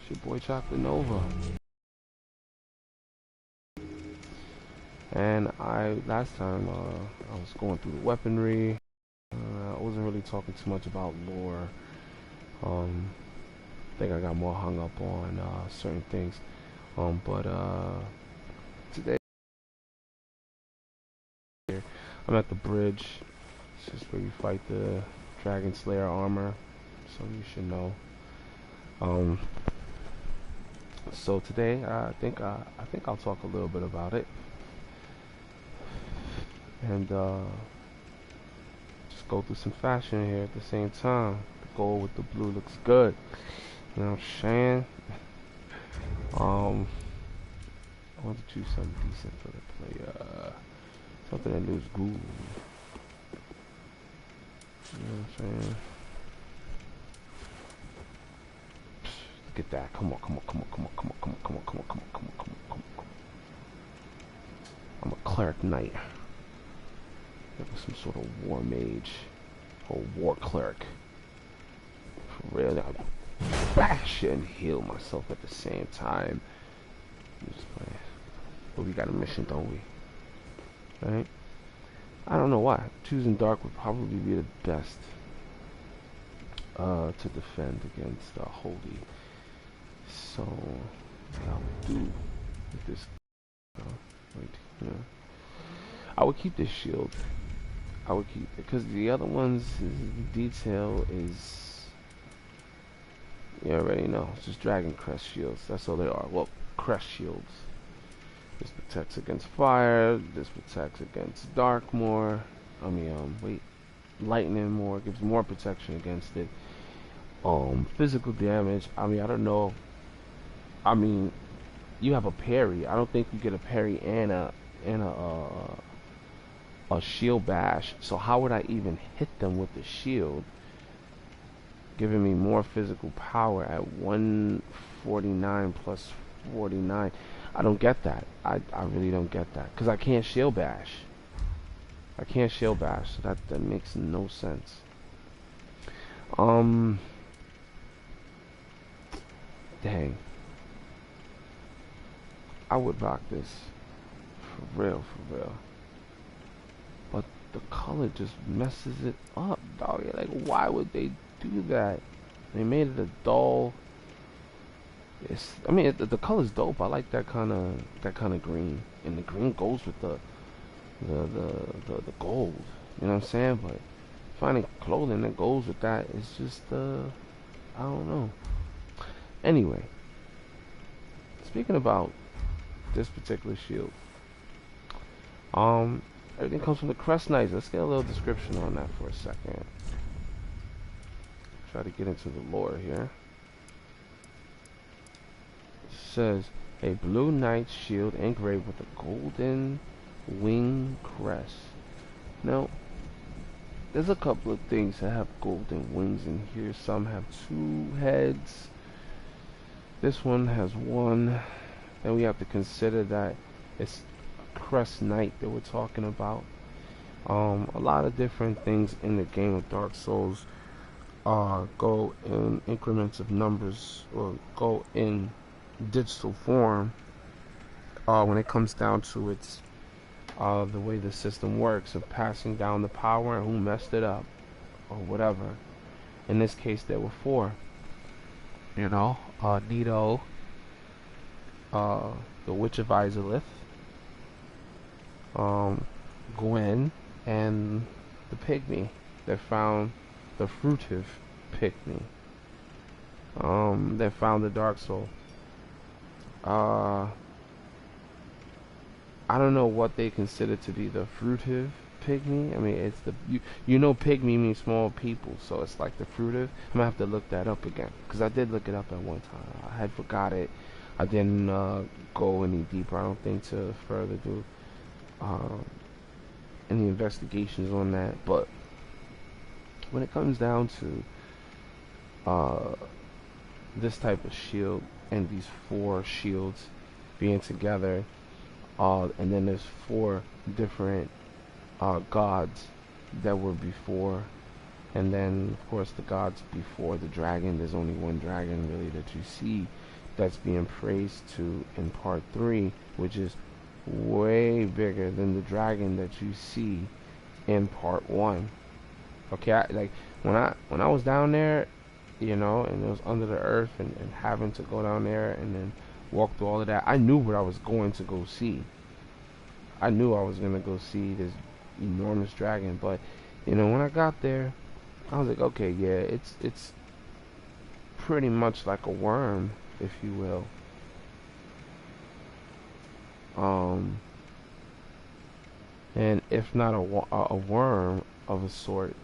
It's your boy Chocolatenova. And last time I was going through the weaponry. I wasn't really talking too much about lore. I think I got more hung up on certain things. But today I'm at the bridge. This is where you fight the Dragon Slayer armor, so you should know. So today I think I'll talk a little bit about it, and just go through some fashion here at the same time. The gold with the blue looks good. You know what I'm saying? I want to choose something decent for the play. Something that looks good. You know what I'm saying? Look at that. Come on, come on, come on, come on, come on, come on, come on, come on, come on, come on, come on, come on. I'm a cleric knight. Like some sort of war mage. Or war cleric. For real, I bash and heal myself at the same time. But we got a mission, don't we? Right? I don't know why. Choosing dark would probably be the best to defend against holy. So what I'll do with this right here. I would keep this shield. I would keep it because the other ones, the detail is, you already know, it's just dragon crest shields. That's all they are. Well, crest shields. This protects against fire. This protects against dark more. I mean, lightning more. Gives more protection against it. Physical damage. I mean, I don't know. I mean, you have a parry. I don't think you get a parry and a shield bash. So how would I even hit them with the shield? Giving me more physical power at 149 plus 49. I don't get that. I really don't get that. Because I can't shield bash. I can't shield bash. So that makes no sense. Dang. I would rock this. For real, for real. But the color just messes it up, dog. Like, why would they do that? They made it a dull. I mean, the color's dope. I like that kind of green, and the green goes with the gold. You know what I'm saying? But finding clothing that goes with that is just I don't know. Anyway, speaking about this particular shield, everything comes from the Crest Knights. Let's get a little description on that for a second. Try to get into the lore here. Says a blue knight shield engraved with a golden wing crest. Now, there's a couple of things that have golden wings in here. Some have two heads. This one has one. Then we have to consider that it's a crest knight that we're talking about. A lot of different things in the game of Dark Souls go in increments of numbers, or go in digital form when it comes down to its the way the system works of passing down the power and who messed it up or whatever. In this case there were four, you know, Nito, the Witch of Izalith, Gwen, and the pygmy that found the fruitive pygmy that found the Dark Soul. I don't know what they consider to be the fruitive pygmy. I mean, it's the you know pygmy means small people, so it's like the fruitive. I'm gonna have to look that up again because I did look it up at one time. I had forgot it. I didn't go any deeper. I don't think to further do any investigations on that. But when it comes down to this type of shield and these four shields being together, and then there's four different gods that were before And then, of course, the gods before the dragon. There's only one dragon really that you see that's being praised to in part 3, which is way bigger than the dragon that you see in part 1. Okay, like when I was down there, and it was under the earth, and having to go down there and then walk through all of that, I knew what I was going to go see. I knew I was gonna go see this enormous dragon, but when I got there, I was like, okay, yeah, it's pretty much like a worm, if you will. And if not a worm of a sort,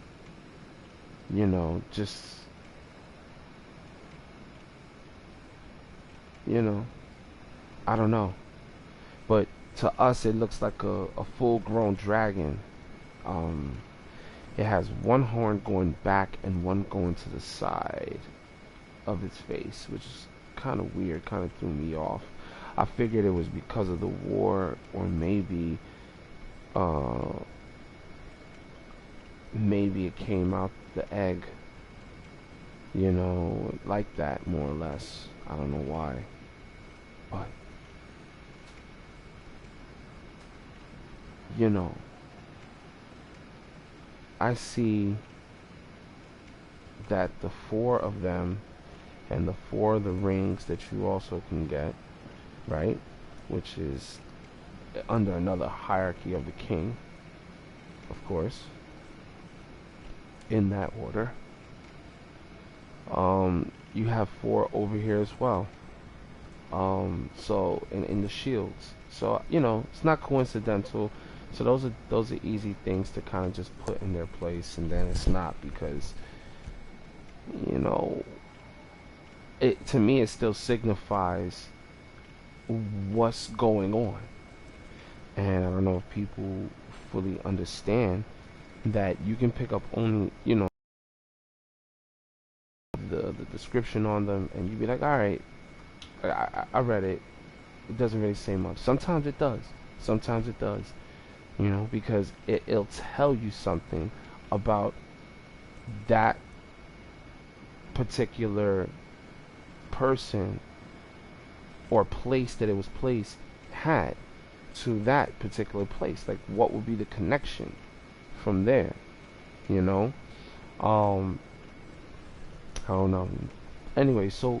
just I don't know. But to us, it looks like a full-grown dragon. Um, it has one horn going back and one going to the side of its face, which is kind of weird, kind of threw me off. I figured it was because of the war, or uh, maybe it came out the egg, like that, more or less. I don't know why, but I see that the 4 of them and the 4 of the rings that you also can get, right? Which is under another hierarchy of the king, of course, in that order. You have 4 over here as well. So in the shields. So it's not coincidental. So those are easy things to kind of just put in their place, and then it's not, because it, to me, it still signifies what's going on. And I don't know if people fully understand that you can pick up only the description on them, and you'd be like, all right, I read it. It doesn't really say much. Sometimes it does. Sometimes it does. Because it'll tell you something about that particular person or place that it was placed had to that particular place. Like, what would be the connection from there? I don't know. Anyway, so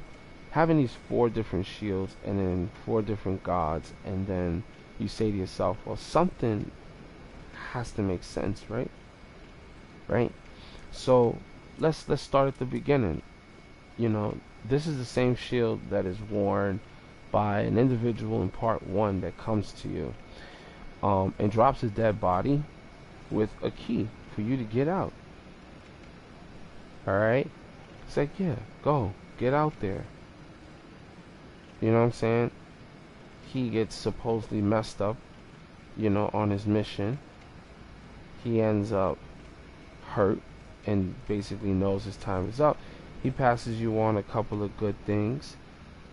having these 4 different shields and then 4 different gods, and then you say to yourself, well, something has to make sense, right? Right? So let's start at the beginning. This is the same shield that is worn by an individual in part 1 that comes to you, and drops his dead body with a key for you to get out. Alright? It's like, yeah, go, get out there. You know what I'm saying? He gets supposedly messed up, on his mission. He ends up hurt and basically knows his time is up. He passes you on a couple of good things,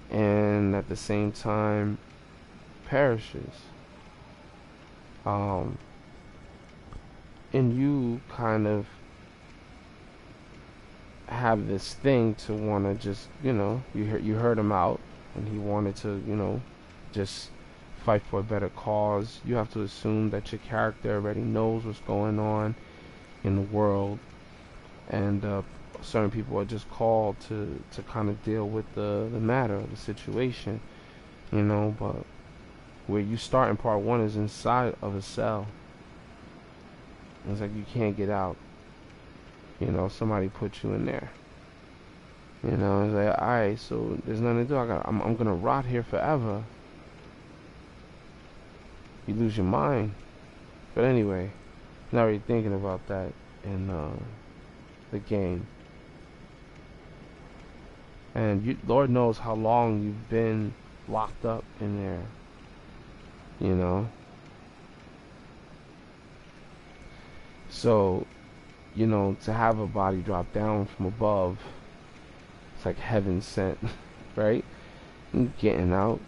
and at the same time perishes. And you kind of have this thing to want to just, you heard him out, and he wanted to, just fight for a better cause. You have to assume that your character already knows what's going on in the world, and certain people are just called to kind of deal with the matter, the situation, but where you start in part 1 is inside of a cell. It's like you can't get out. Somebody put you in there. It's like, alright, so there's nothing to do. I'm gonna rot here forever. You lose your mind. But anyway, not really thinking about that in the game. And Lord knows how long you've been locked up in there. So, to have a body drop down from above, it's like heaven sent, right? And getting out,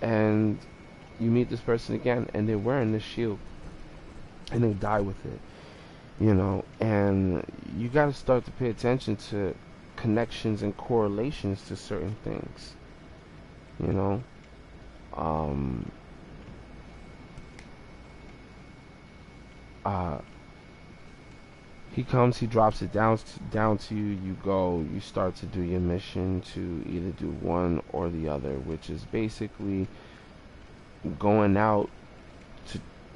and you meet this person again, and they're wearing this shield, and they die with it. you know, and you got to start to pay attention to connections and correlations to certain things, you know. Um, uh, he comes, he drops it down to you. You go, you start to do your mission to either do one or the other, which is basically going out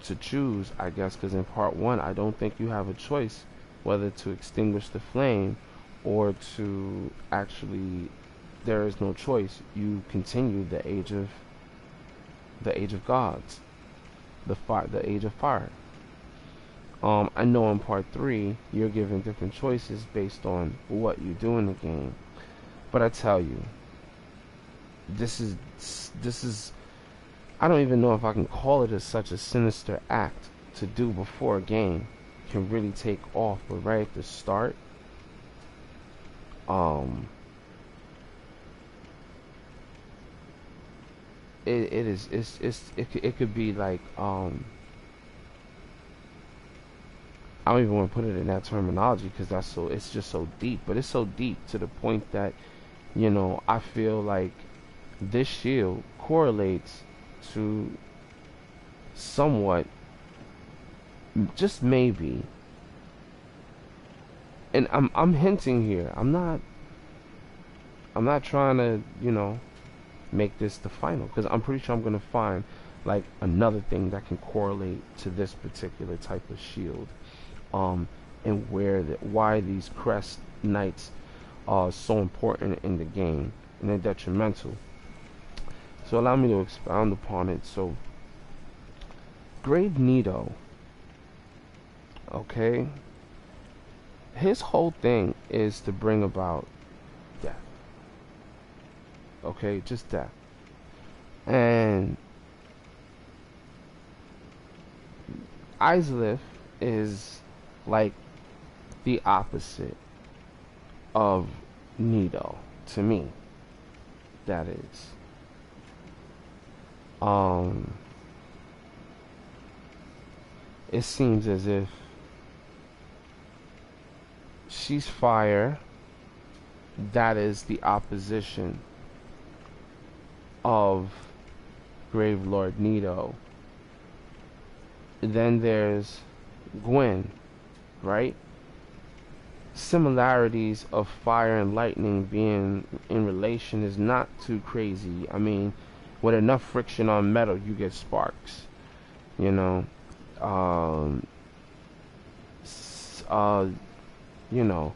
to choose, I guess, because in part one, I don't think you have a choice whether to extinguish the flame or to actually. There is no choice. You continue the age of gods, the age of fire. I know in part three you're given different choices based on what you do in the game, but I tell you, this is I don't even know if I can call it as such a sinister act to do before a game can really take off. But right at the start, um, it is it could be like I don't even want to put it in that terminology because that's so it's just so deep. But it's so deep to the point that I feel like this shield correlates to somewhat, just maybe, and I'm hinting here. I'm not trying to make this the final, because I'm pretty sure I'm gonna find like another thing that can correlate to this particular type of shield, um, and why these crest knights are so important in the game, and they're detrimental. So allow me to expound upon it. So Grave Nito, okay, his whole thing is to bring about death. Okay, just death. And Islith is like the opposite of Nito to me. That is. It seems as if she's fire. That is the opposition of Grave Lord Nito. Then there's Gwen, right? Similarities of fire and lightning being in relation is not too crazy. I mean, with enough friction on metal, you get sparks. You know, um, uh, you know,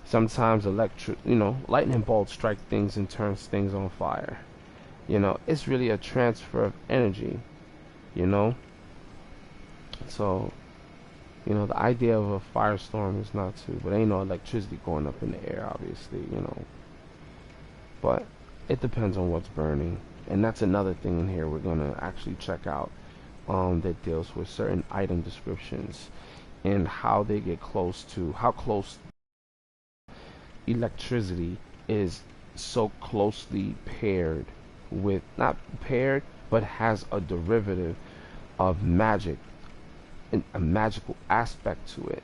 sometimes lightning bolts strike things and turns things on fire. It's really a transfer of energy. You know, so the idea of a firestorm is not too, but ain't no electricity going up in the air, obviously. But it depends on what's burning, and that's another thing in here we're gonna actually check out, that deals with certain item descriptions and how they get how close electricity is so closely paired with, not paired, but has a derivative of magic and a magical aspect to it,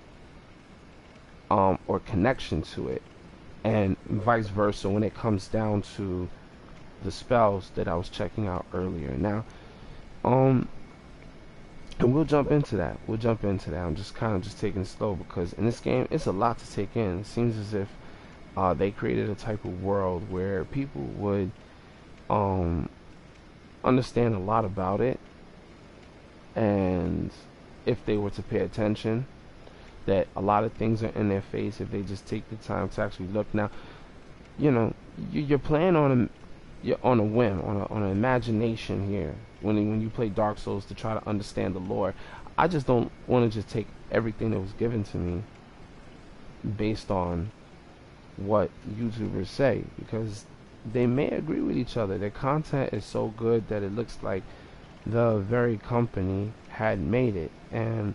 or connection to it, and vice versa when it comes down to the spells that I was checking out earlier. Now, and we'll jump into that. I'm just kind of just taking it slow, because in this game it's a lot to take in. It seems as if they created a type of world where people would understand a lot about it, and if they were to pay attention, that a lot of things are in their face if they just take the time to actually look. Now, you're playing you're on a whim, on an imagination here. When you play Darksouls to try to understand the lore, I just don't want to just take everything that was given to me based on what YouTubers say, because they may agree with each other. Their content is so good that it looks like the very company had made it, and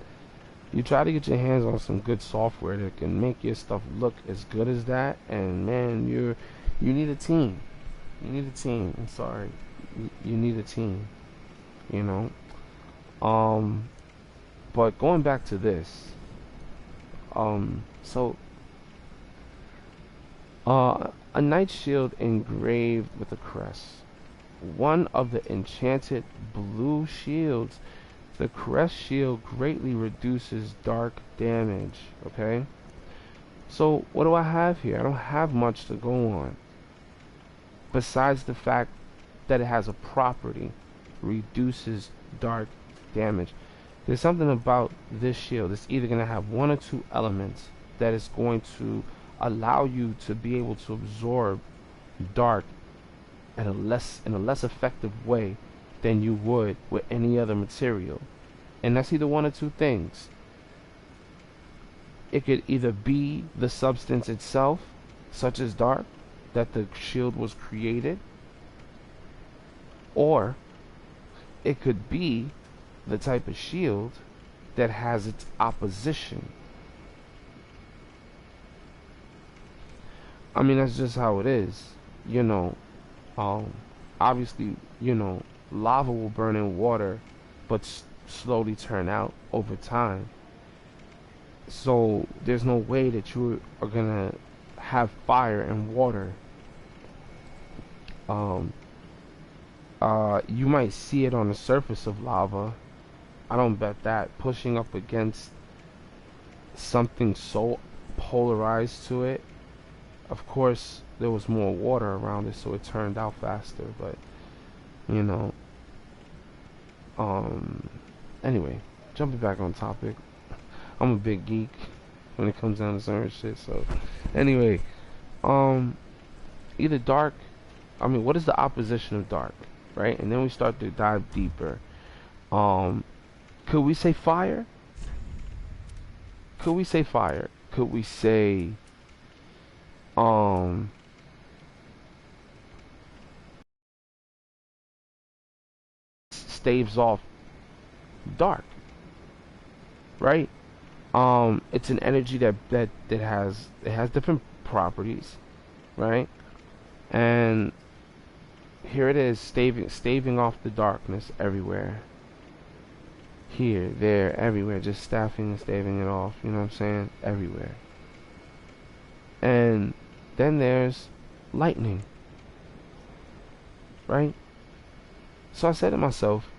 you try to get your hands on some good software that can make your stuff look as good as that, and man, you need a team. I'm sorry, you need a team. But going back to this, So a knight shield engraved with a crest. One of the enchanted blue shields. The Crest Shield greatly reduces dark damage. Okay? So, what do I have here? I don't have much to go on. Besides the fact that it has a property, reduces dark damage. There's something about this shield. It's either going to have one or two elements that is going to allow you to be able to absorb dark in a less effective way than you would with any other material. And that's either one or two things. It could either be the substance itself, such as dark, that the shield was created, or it could be the type of shield that has its opposition. I mean, that's just how it is. You know, obviously, lava will burn in water, but slowly turn out over time. So there's no way that you are gonna have fire and water. You might see it on the surface of lava. I don't bet that. Pushing up against something so polarized to it. Of course, there was more water around it, so it turned out faster. But anyway, jumping back on topic. I'm a big geek when it comes down to certain shit. So, anyway, either dark. I mean, what is the opposition of dark, right? And then we start to dive deeper. Could we say fire? Could we say fire? Could we say staves off dark, right? It's an energy that has different properties, right? And here it is, staving off the darkness everywhere. Here, there, everywhere, just staffing and staving it off. You know what I'm saying? Everywhere. And then there's lightning, right? So I said to myself,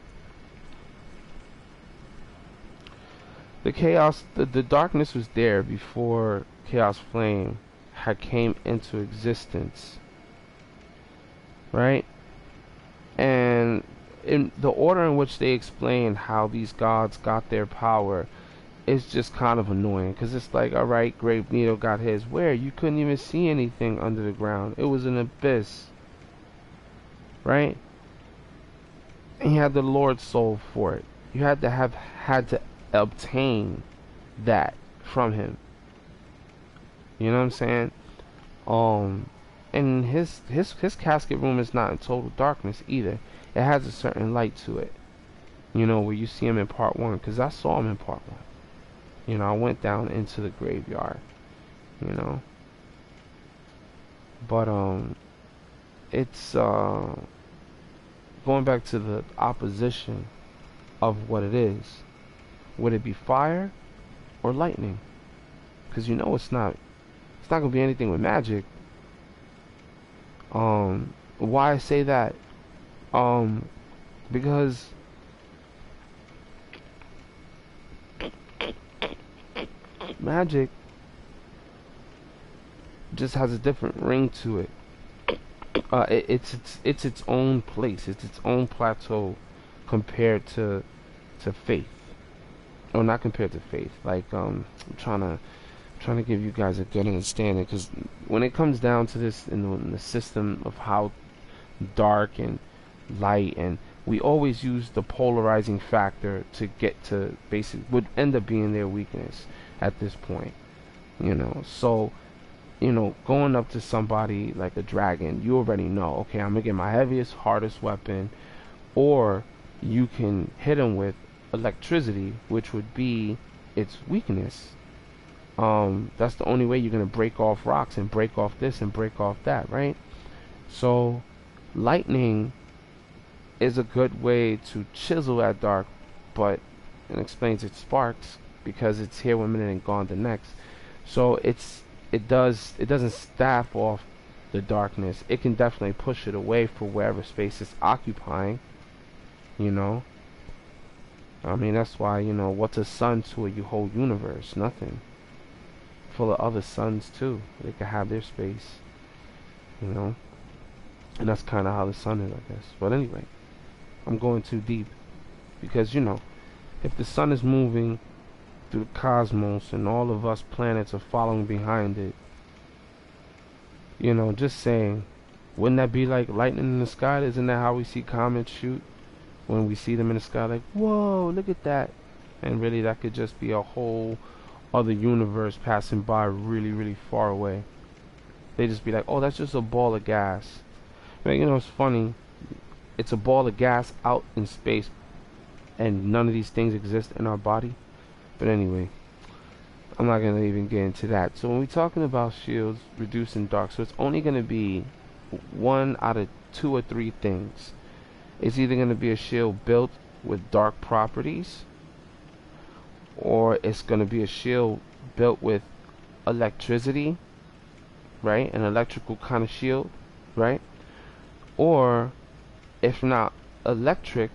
the darkness was there before Chaos Flame had came into existence, right? And in the order in which they explain how these gods got their power is just kind of annoying, because it's like, alright, Great Needle got his. Where? You couldn't even see anything under the ground. It was an abyss, right? And he had the Lord's soul for it. You had to obtain that from him. You know what I'm saying? And his casket room is not in total darkness either. It has a certain light to it. Where you see him in part 1, because I saw him in part 1. I went down into the graveyard. But it's going back to the opposition of what it is. Would it be fire or lightning? Because it's not gonna be anything with magic. Why I say that? Because magic just has a different ring to it. It's its own place. It's its own plateau compared to faith. Or not compared to faith. Like I'm trying to give you guys a good understanding, because when it comes down to this in the system of how dark and light, and we always use the polarizing factor to get to would end up being their weakness at this point. So going up to somebody like a dragon, you already know, okay, I'm gonna get my heaviest, hardest weapon. Or you can hit him with electricity, which would be its weakness. That's the only way you're gonna break off rocks and break off this and break off that, right? So lightning is a good way to chisel at dark, but it explains its sparks, because it's here one minute and gone the next. So it doesn't staff off the darkness. It can definitely push it away for wherever space it's occupying, you know. I mean, that's why, you know, what's a sun to a whole universe? Nothing. Full of other suns too. They could have their space, you know. And that's kind of how the sun is, I guess. But anyway, I'm going too deep because, you know, if the sun is moving through the cosmos and all of us planets are following behind it, you know, just saying, wouldn't that be like lightning in the sky? Isn't that how we see comets shoot? When we see them in the sky, like, whoa, look at that. And really, that could just be a whole other universe passing by really, really far away. They just be like, oh, that's just a ball of gas. But, you know, it's funny. It's a ball of gas out in space, and none of these things exist in our body. But anyway, I'm not going to even get into that. So when we're talking about shields reducing dark, so it's only going to be one out of 2 or 3 things. It's either going to be a shield built with dark properties, or it's going to be a shield built with electricity, right? An electrical kind of shield, right? Or if not electric,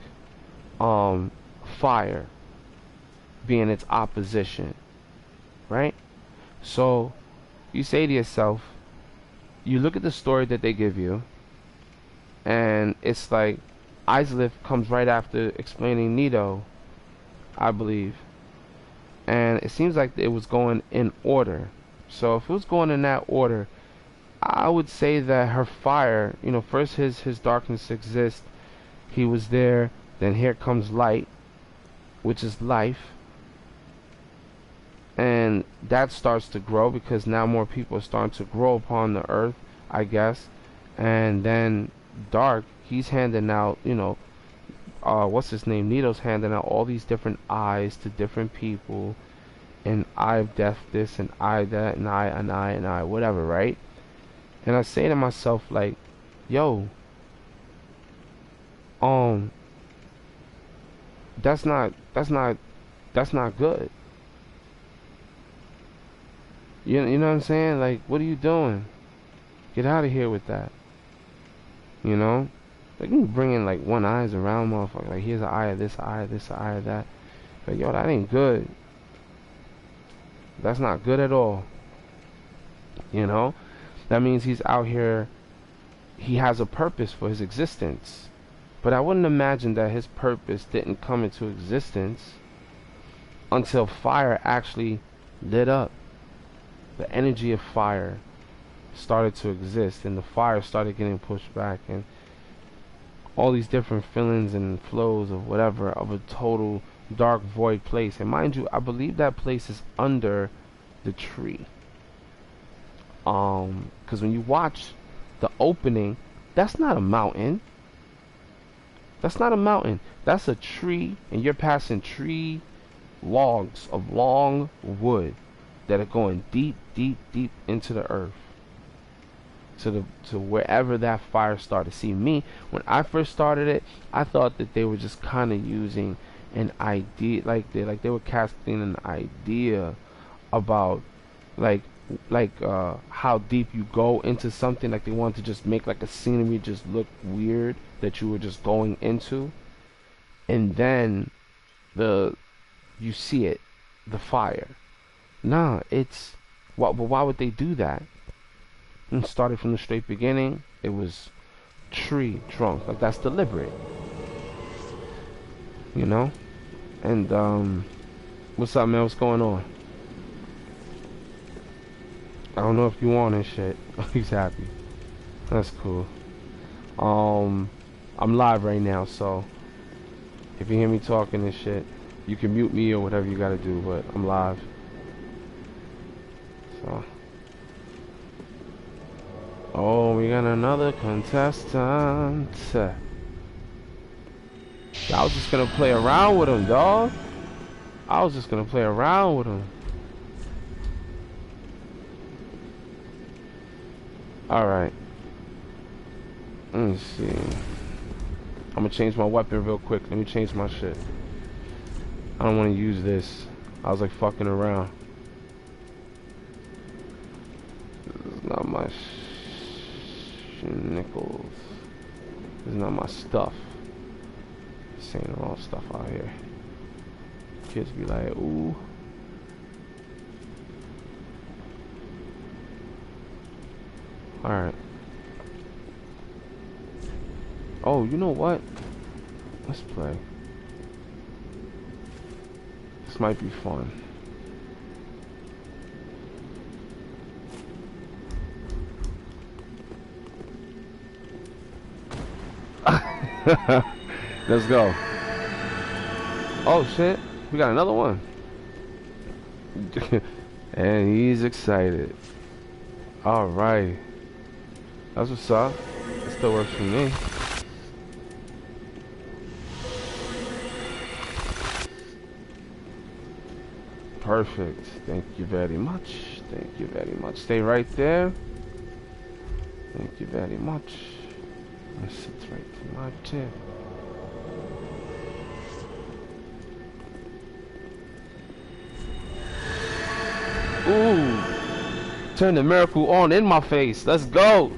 fire being its opposition, right? So you say to yourself, you look at the story that they give you, and it's like Islip comes right after explaining Nito, I believe, and it seems like it was going in order. So if it was going in that order, I would say that her fire, you know, first his darkness exists, he was there, then here comes light, which is life, and that starts to grow because now more people are starting to grow upon the earth, I guess. And then dark, he's handing out, you know, what's his name, Nito's handing out all these different eyes to different people, and eye of death this, and eye that, and eye, whatever, right? And I say to myself, like, yo, that's not good. You know what I'm saying? Like, what are you doing? Get out of here with that. You know? Like, you bring in like one eyes around, motherfucker. Like, here's an eye of this, eye of this, eye of that. Like, yo, that ain't good. That's not good at all. You know? That means he's out here, he has a purpose for his existence. But I wouldn't imagine that his purpose didn't come into existence until fire actually lit up. The energy of fire started to exist, and the fire started getting pushed back, and all these different feelings and flows of whatever, of a total dark void place. And mind you, I believe that place is under the tree. Because when you watch the opening, that's not a mountain. That's not a mountain. That's a tree, and you're passing tree logs of long wood that are going deep, deep, deep into the earth, to wherever that fire started. See, me, when I first started it, I thought that they were just kind of using an idea, like they were casting an idea about like how deep you go into something. Like they wanted to just make like a scenery just look weird that you were just going into, and then you see it, the fire. Nah, it's but why would they do that? And started from the straight beginning. It was tree trunk, like that's deliberate, you know. And what's up, man? What's going on? I don't know if you on and shit. He's happy. That's cool. I'm live right now, so if you hear me talking and shit, you can mute me or whatever you gotta do, but I'm live. So, oh, we got another contestant. I was just gonna play around with him, dog. I was just gonna play around with him. Alright. Let me see. I'm gonna change my weapon real quick. Let me change my shit. I don't want to use this. I was like fucking around. chemicals. This is not my stuff. Saying the wrong stuff out here. Kids be like, ooh. Alright. Oh, you know what? Let's play. This might be fun. Let's go. Oh shit, we got another one. And he's excited. Alright. That's what's up. It still works for me. Perfect. Thank you very much. Thank you very much. Stay right there. Thank you very much. Let's sit right to my chair. Ooh. Turn the miracle on in my face. Let's go.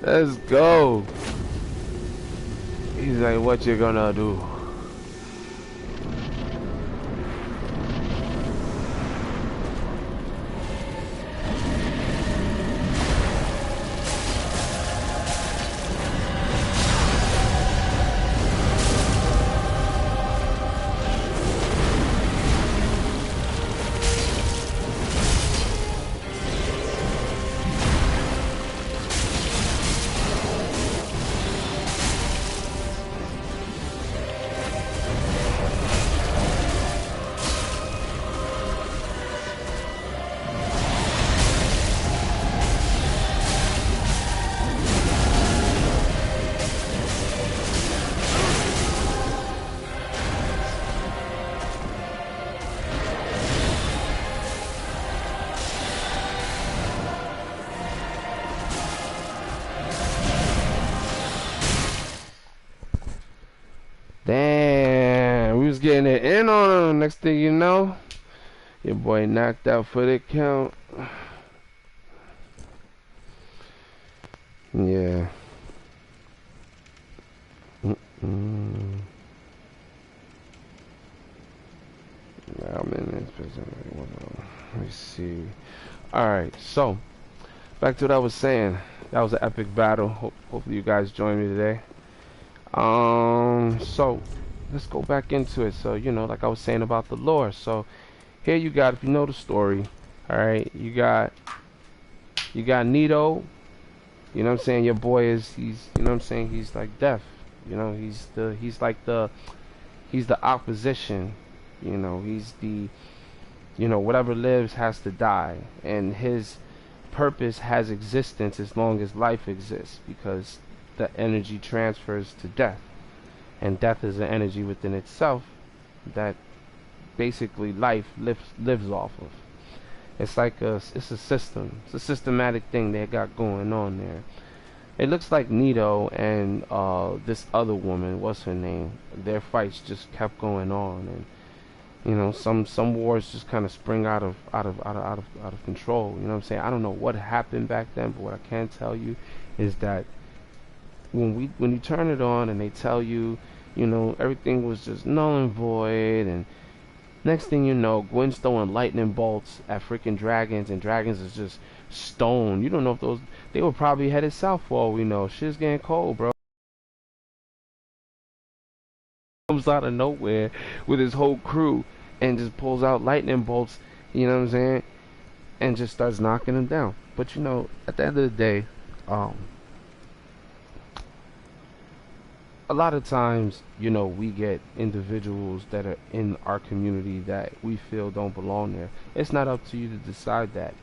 Let's go. He's like, what you gonna do? Damn, we was getting it in on him. Next thing you know, your boy knocked out for the count. Yeah. Now I'm in this position. Let me see. Alright, so back to what I was saying. That was an epic battle. Hopefully you guys join me today. So let's go back into it. So, you know, like I was saying about the lore. So here you got, if you know the story, alright, you got Nito, you know what I'm saying, your boy is, he's, you know what I'm saying, he's like death, you know, he's the opposition, you know, he's the, you know, whatever lives has to die, and his purpose has existence as long as life exists, because the energy transfers to death, and death is an energy within itself that basically life lives off of. It's like it's a system. It's a systematic thing they got going on there. It looks like Nito and this other woman, what's her name? Their fights just kept going on, and you know, some wars just kind of spring out of control. You know what I'm saying? I don't know what happened back then, but what I can tell you is that when you turn it on and they tell you, you know, everything was just null and void, and next thing you know, Gwen's throwing lightning bolts at freaking dragons, and dragons is just stone. You don't know if those, they were probably headed south for all we know. Shit's getting cold, bro. Comes out of nowhere with his whole crew and just pulls out lightning bolts, you know what I'm saying, and just starts knocking them down. But you know, at the end of the day, a lot of times, you know, we get individuals that are in our community that we feel don't belong there. It's not up to you to decide that.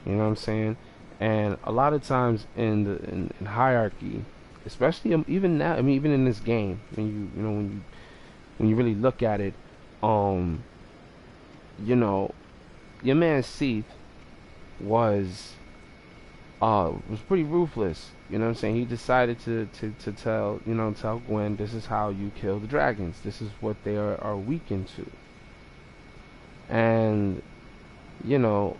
You know what I'm saying? And a lot of times in the in hierarchy, especially even now, I mean, even in this game, when you know when you really look at it, you know, your man Seath was pretty ruthless. You know what I'm saying? He decided to tell, you know, tell Gwen, this is how you kill the dragons. This is what they are weak into. And, you know,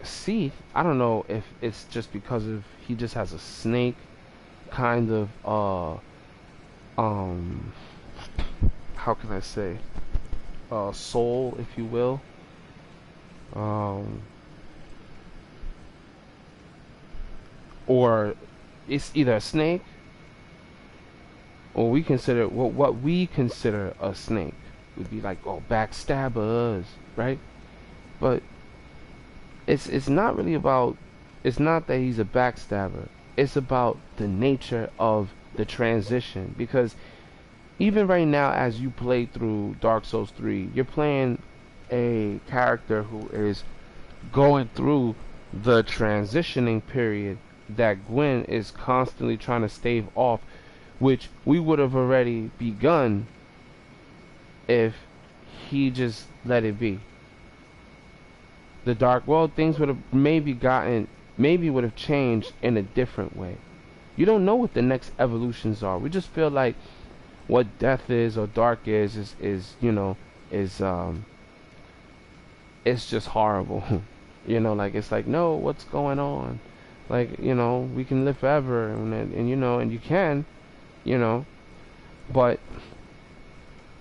Seath, I don't know if it's just because of he just has a snake kind of um how can I say soul, if you will. Um or it's either a snake, or we consider what we consider a snake would be like, oh, backstabbers, right? But it's not really about, it's not that he's a backstabber. It's about the nature of the transition, because even right now as you play through Dark Souls 3, you're playing a character who is going through the transitioning period that Gwen is constantly trying to stave off, which we would have already begun if he just let it be. The dark world, things would have maybe would have changed in a different way. You don't know what the next evolutions are. We just feel like what death is or dark is you know, is it's just horrible. You know, like it's like, no, what's going on? Like, you know, we can live forever, and you know, and you can, you know, but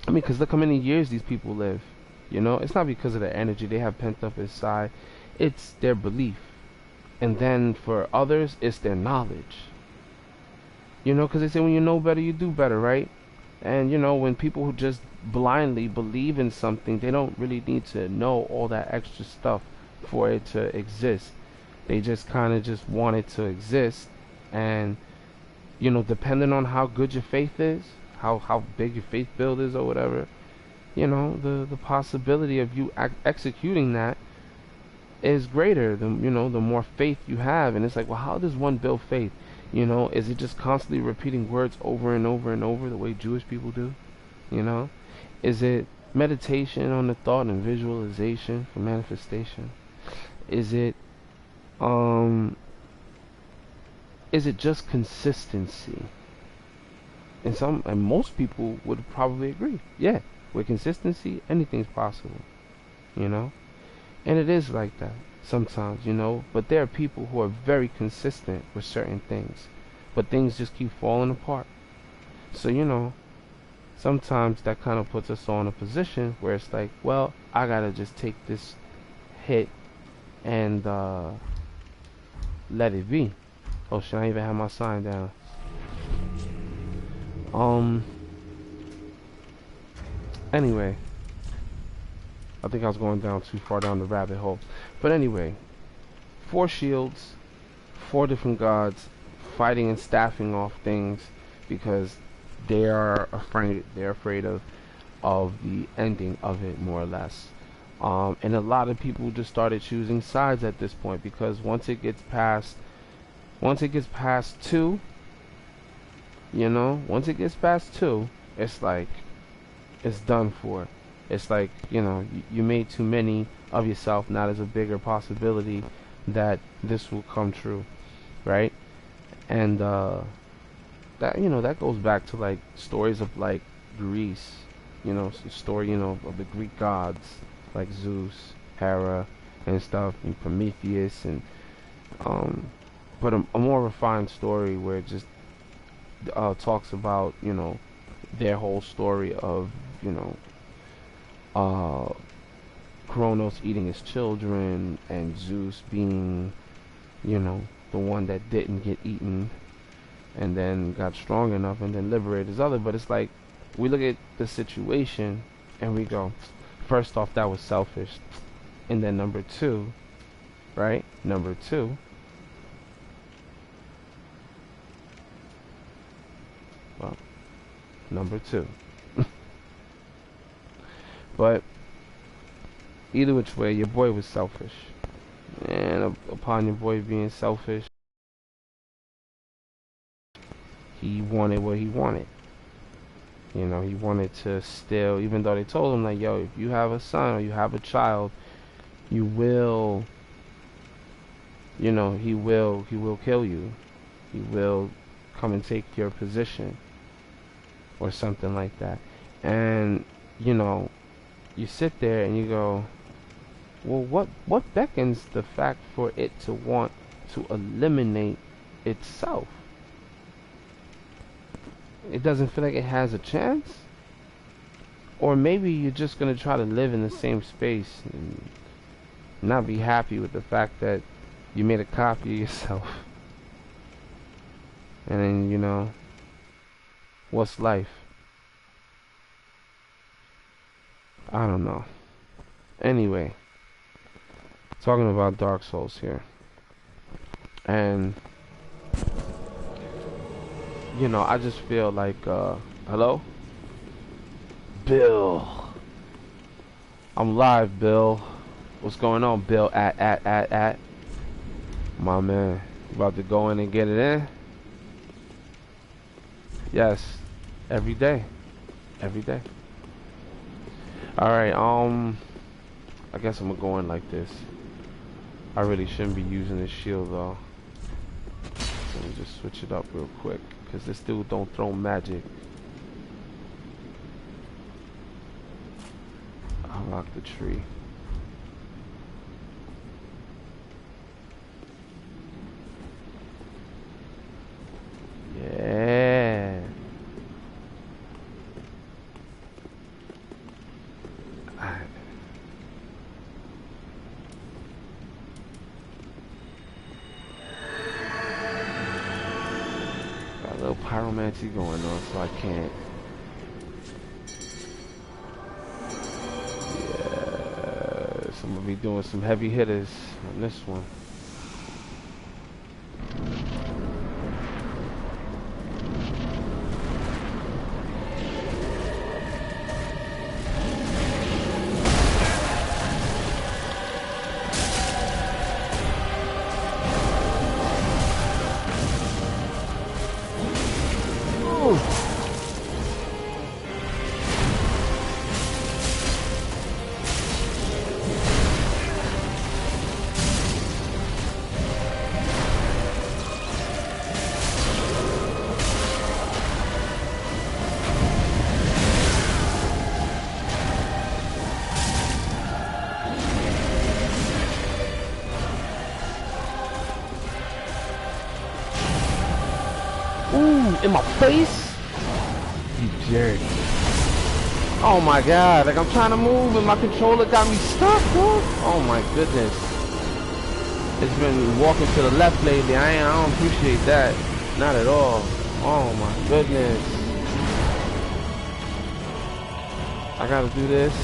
I mean, because look how many years these people live. You know, it's not because of the energy they have pent up inside, it's their belief. And then for others, it's their knowledge. You know, because they say when you know better, you do better, right? And you know, when people who just blindly believe in something, they don't really need to know all that extra stuff for it to exist. They just kind of just want it to exist. And you know, depending on how good your faith is, how big your faith build is or whatever, you know, the possibility of you executing that is greater. The, you know, the more faith you have. And it's like, well, how does one build faith? You know, is it just constantly repeating words over and over and over the way Jewish people do? You know, is it meditation on the thought and visualization for manifestation? Is it just consistency? And most people would probably agree, yeah, with consistency anything's possible, you know. And it is like that sometimes, you know, but there are people who are very consistent with certain things, but things just keep falling apart. So, you know, sometimes that kind of puts us all in a position where it's like, well, I gotta just take this hit and let it be. Oh shit, I even have my sign down. Anyway, I think I was going down too far down the rabbit hole. But anyway, 4 shields, 4 different gods fighting and staffing off things because they're afraid of the ending of it, more or less. And a lot of people just started choosing sides at this point, because once it gets past 2, you know, once it gets past 2, it's like it's done for. It's like, you know, you made too many of yourself. Now there's a bigger possibility that this will come true, right? And that, you know, that goes back to like stories of like Greece, you know, story, you know, of the Greek gods like Zeus, Hera, and stuff, and Prometheus, and but a more refined story where it just talks about, you know, their whole story of, you know, Kronos eating his children, and Zeus being, you know, the one that didn't get eaten, and then got strong enough and then liberated his other. But it's like, we look at the situation and we go, first off, that was selfish. And then number 2, right? Number 2, well, number 2. But either which way, your boy was selfish. And upon your boy being selfish, he wanted what he wanted. You know, he wanted to steal, even though they told him, like, yo, if you have a son or you have a child, you will, you know, he will kill you. He will come and take your position or something like that. And, you know, you sit there and you go, Well, what beckons the fact for it to want to eliminate itself? It doesn't feel like it has a chance? Or maybe you're just gonna try to live in the same space and not be happy with the fact that you made a copy of yourself. And then, you know, what's life? I don't know. Anyway, talking about Dark Souls here. And, you know, I just feel like, hello? Bill. I'm live, Bill. What's going on, Bill? At. My man, you about to go in and get it in? Yes. Every day. Every day. Alright, I guess I'm gonna go in like this. I really shouldn't be using this shield though. Let me just switch it up real quick, because this dude don't throw magic. Unlock the tree. Yeah. Got a little pyromancy going on, so I can't. Yeah, so I'm gonna be doing some heavy hitters on this one. In my face? You jerk. Oh my god, like I'm trying to move and my controller got me stuck, bro. Oh my goodness. It's been walking to the left lately. I don't appreciate that. Not at all. Oh my goodness. I gotta do this.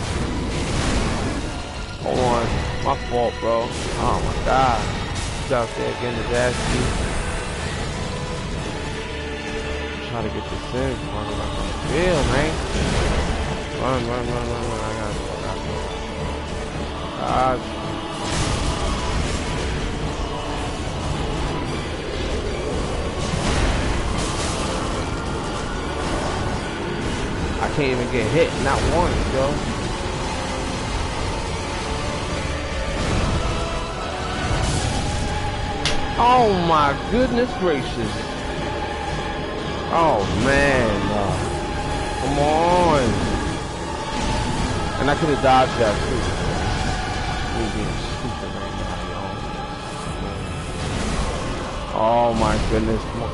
Hold on. My fault, bro. Oh my god. He's out there getting his ass beat. Try to get this in. Run like on the field, man. Run. I got it. Gosh. I can't even get hit, not once, yo. Oh my goodness gracious. Oh man, come on. And I could have dodged that too. Me being stupid right now, y'all. Oh my goodness. Come on.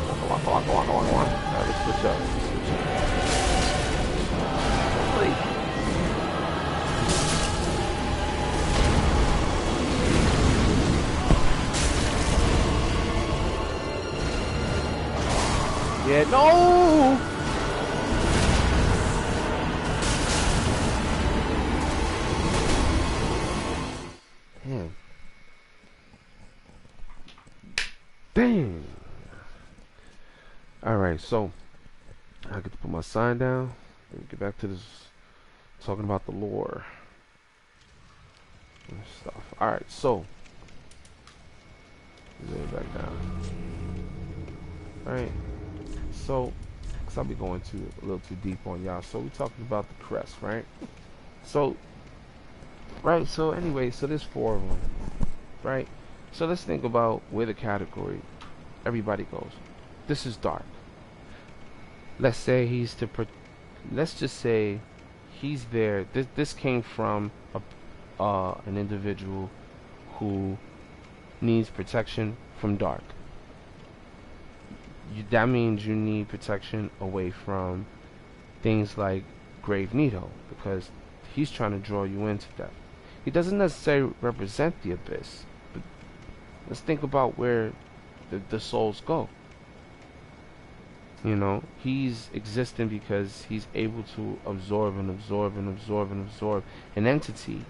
Alright, let's switch up. Yeah, no! Damn. Dang. Alright, so I get to put my sign down. Let me get back to this talking about the lore and stuff. Alright, so lay it back down. Alright. So, because I'll be going a little too deep on y'all. So, we're talking about the crest, right? So, anyway, so there's 4 of them, right? So, let's think about where the category everybody goes. This is dark. Let's say let's just say he's there. This came from an individual who needs protection from dark. That means you need protection away from things like Grave Nito, because he's trying to draw you into death. He doesn't necessarily represent the abyss, but let's think about where the souls go. You know, he's existing because he's able to absorb and absorb and absorb and absorb an entity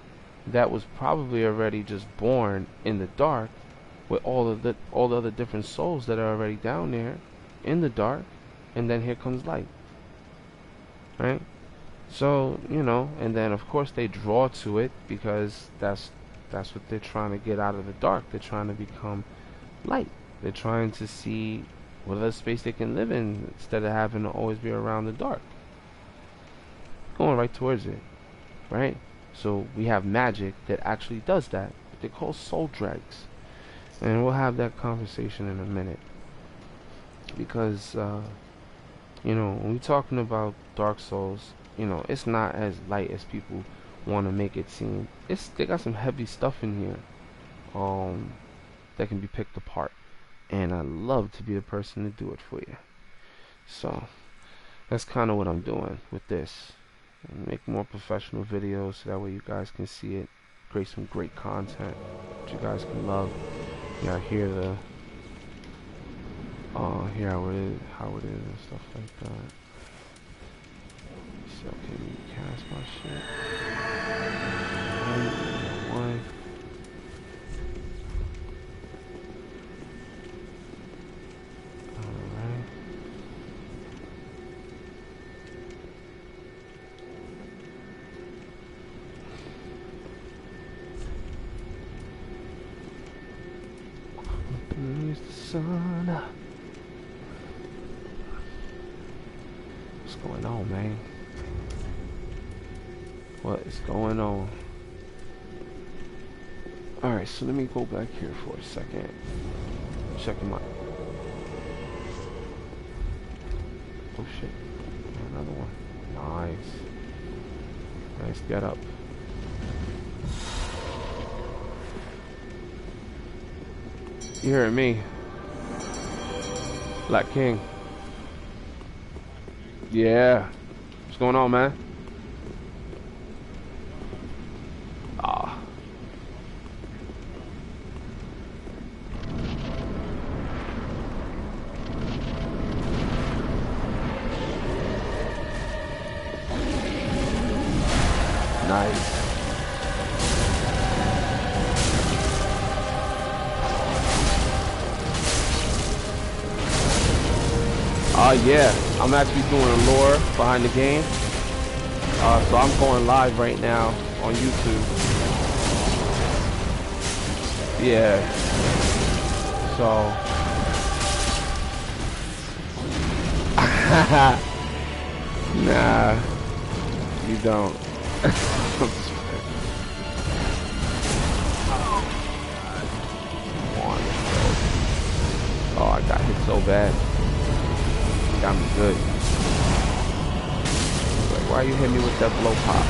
that was probably already just born in the dark, with all the other different souls that are already down there in the dark, and then here comes light, right? So, you know, and then of course they draw to it because that's what they're trying to get out of the dark. They're trying to become light. They're trying to see what other space they can live in instead of having to always be around the dark. Going right towards it, right? So we have magic that actually does that. They're called soul dregs. And we'll have that conversation in a minute. Because, you know, when we're talking about Dark Souls, you know, it's not as light as people want to make it seem. They got some heavy stuff in here that can be picked apart. And I love to be the person to do it for you. So, that's kind of what I'm doing with this. Make more professional videos so that way you guys can see it. Create some great content that you guys can love. Yeah, hear hear how it is and stuff like that. So can you cast my shit? One. Alright. There's the sun. What's going on, man? What is going on? Alright, so let me go back here for a second. Checking my... Oh shit. Another one. Nice. Nice get up. You hearing me? Black King. Yeah. What's going on, man? Ah. Nice. Yeah, I'm actually doing lore behind the game. So I'm going live right now on YouTube. Yeah. So. Nah, you don't. Oh, I got hit so bad. Got me good. Like, why you hit me with that blow pop?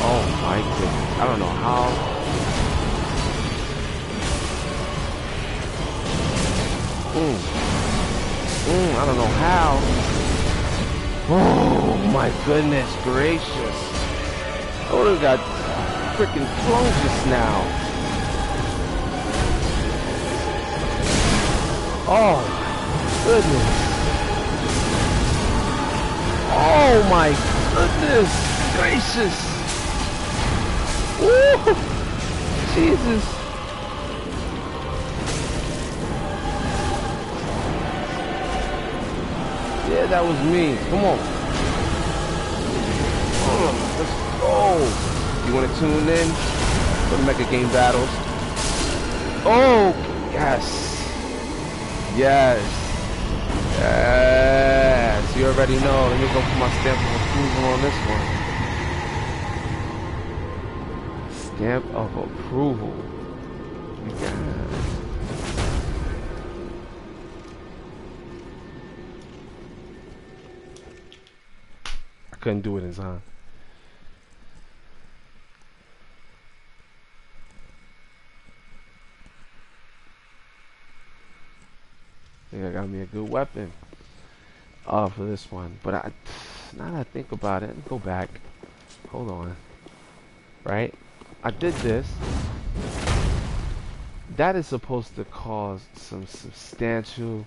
Oh my goodness. I don't know how. I don't know how. Oh my goodness gracious. I would have got freaking close just now. Oh my goodness. Oh my goodness gracious. Woo! Jesus. Yeah, that was me. Come on. Let's go. You want to tune in for the Mega Game Battles? Oh, yes. Yes. Yes. You already know. Let me go put my stamp of approval on this one. Stamp of approval. Yeah. I couldn't do it in time. I think I got me a good weapon for this one. But now that I think about it, let me go back. Hold on. Right? I did this. That is supposed to cause some substantial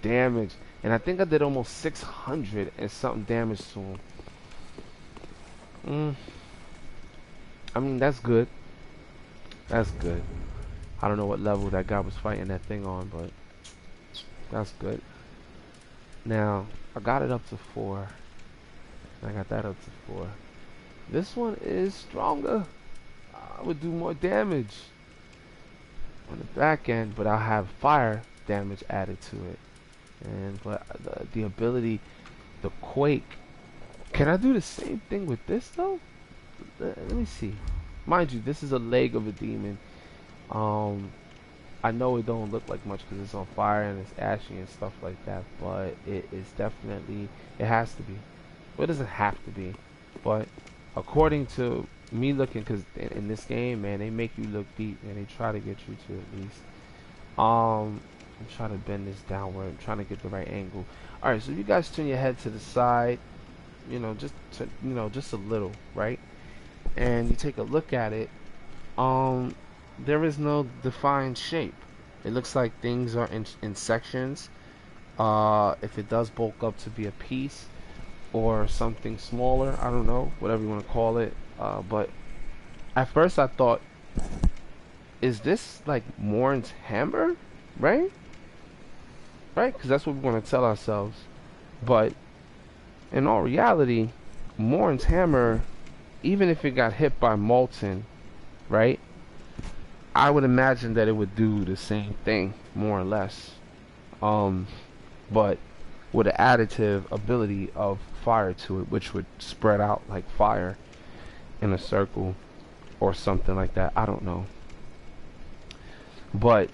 damage. And I think I did almost 600 and something damage to him. I mean, that's good. That's good. I don't know what level that guy was fighting that thing on, but that's good. Now, I got it up to 4. I got that up to 4. This one is stronger. I would do more damage on the back end, but I'll have fire damage added to it. But the ability, the quake. Can I do the same thing with this though? Let me see. Mind you, this is a leg of a demon. I know it don't look like much because it's on fire and it's ashy and stuff like that, but it is definitely, it has to be. Well, it doesn't have to be, but according to me looking, because in this game, man, they make you look deep and they try to get you to at least. I'm trying to bend this downward. I'm trying to get the right angle. All right, so you guys turn your head to the side, just just a little, right? And you take a look at it. There is no defined shape. It looks like things are in sections. If it does bulk up to be a piece or something smaller, I don't know, whatever you want to call it. But at first I thought, is this like Morn's hammer, right? Right? Because that's what we want to tell ourselves. But in all reality, Morn's hammer, even if it got hit by Molten, right? I would imagine that it would do the same thing, more or less. But with an additive ability of fire to it, which would spread out like fire in a circle or something like that. I don't know. But,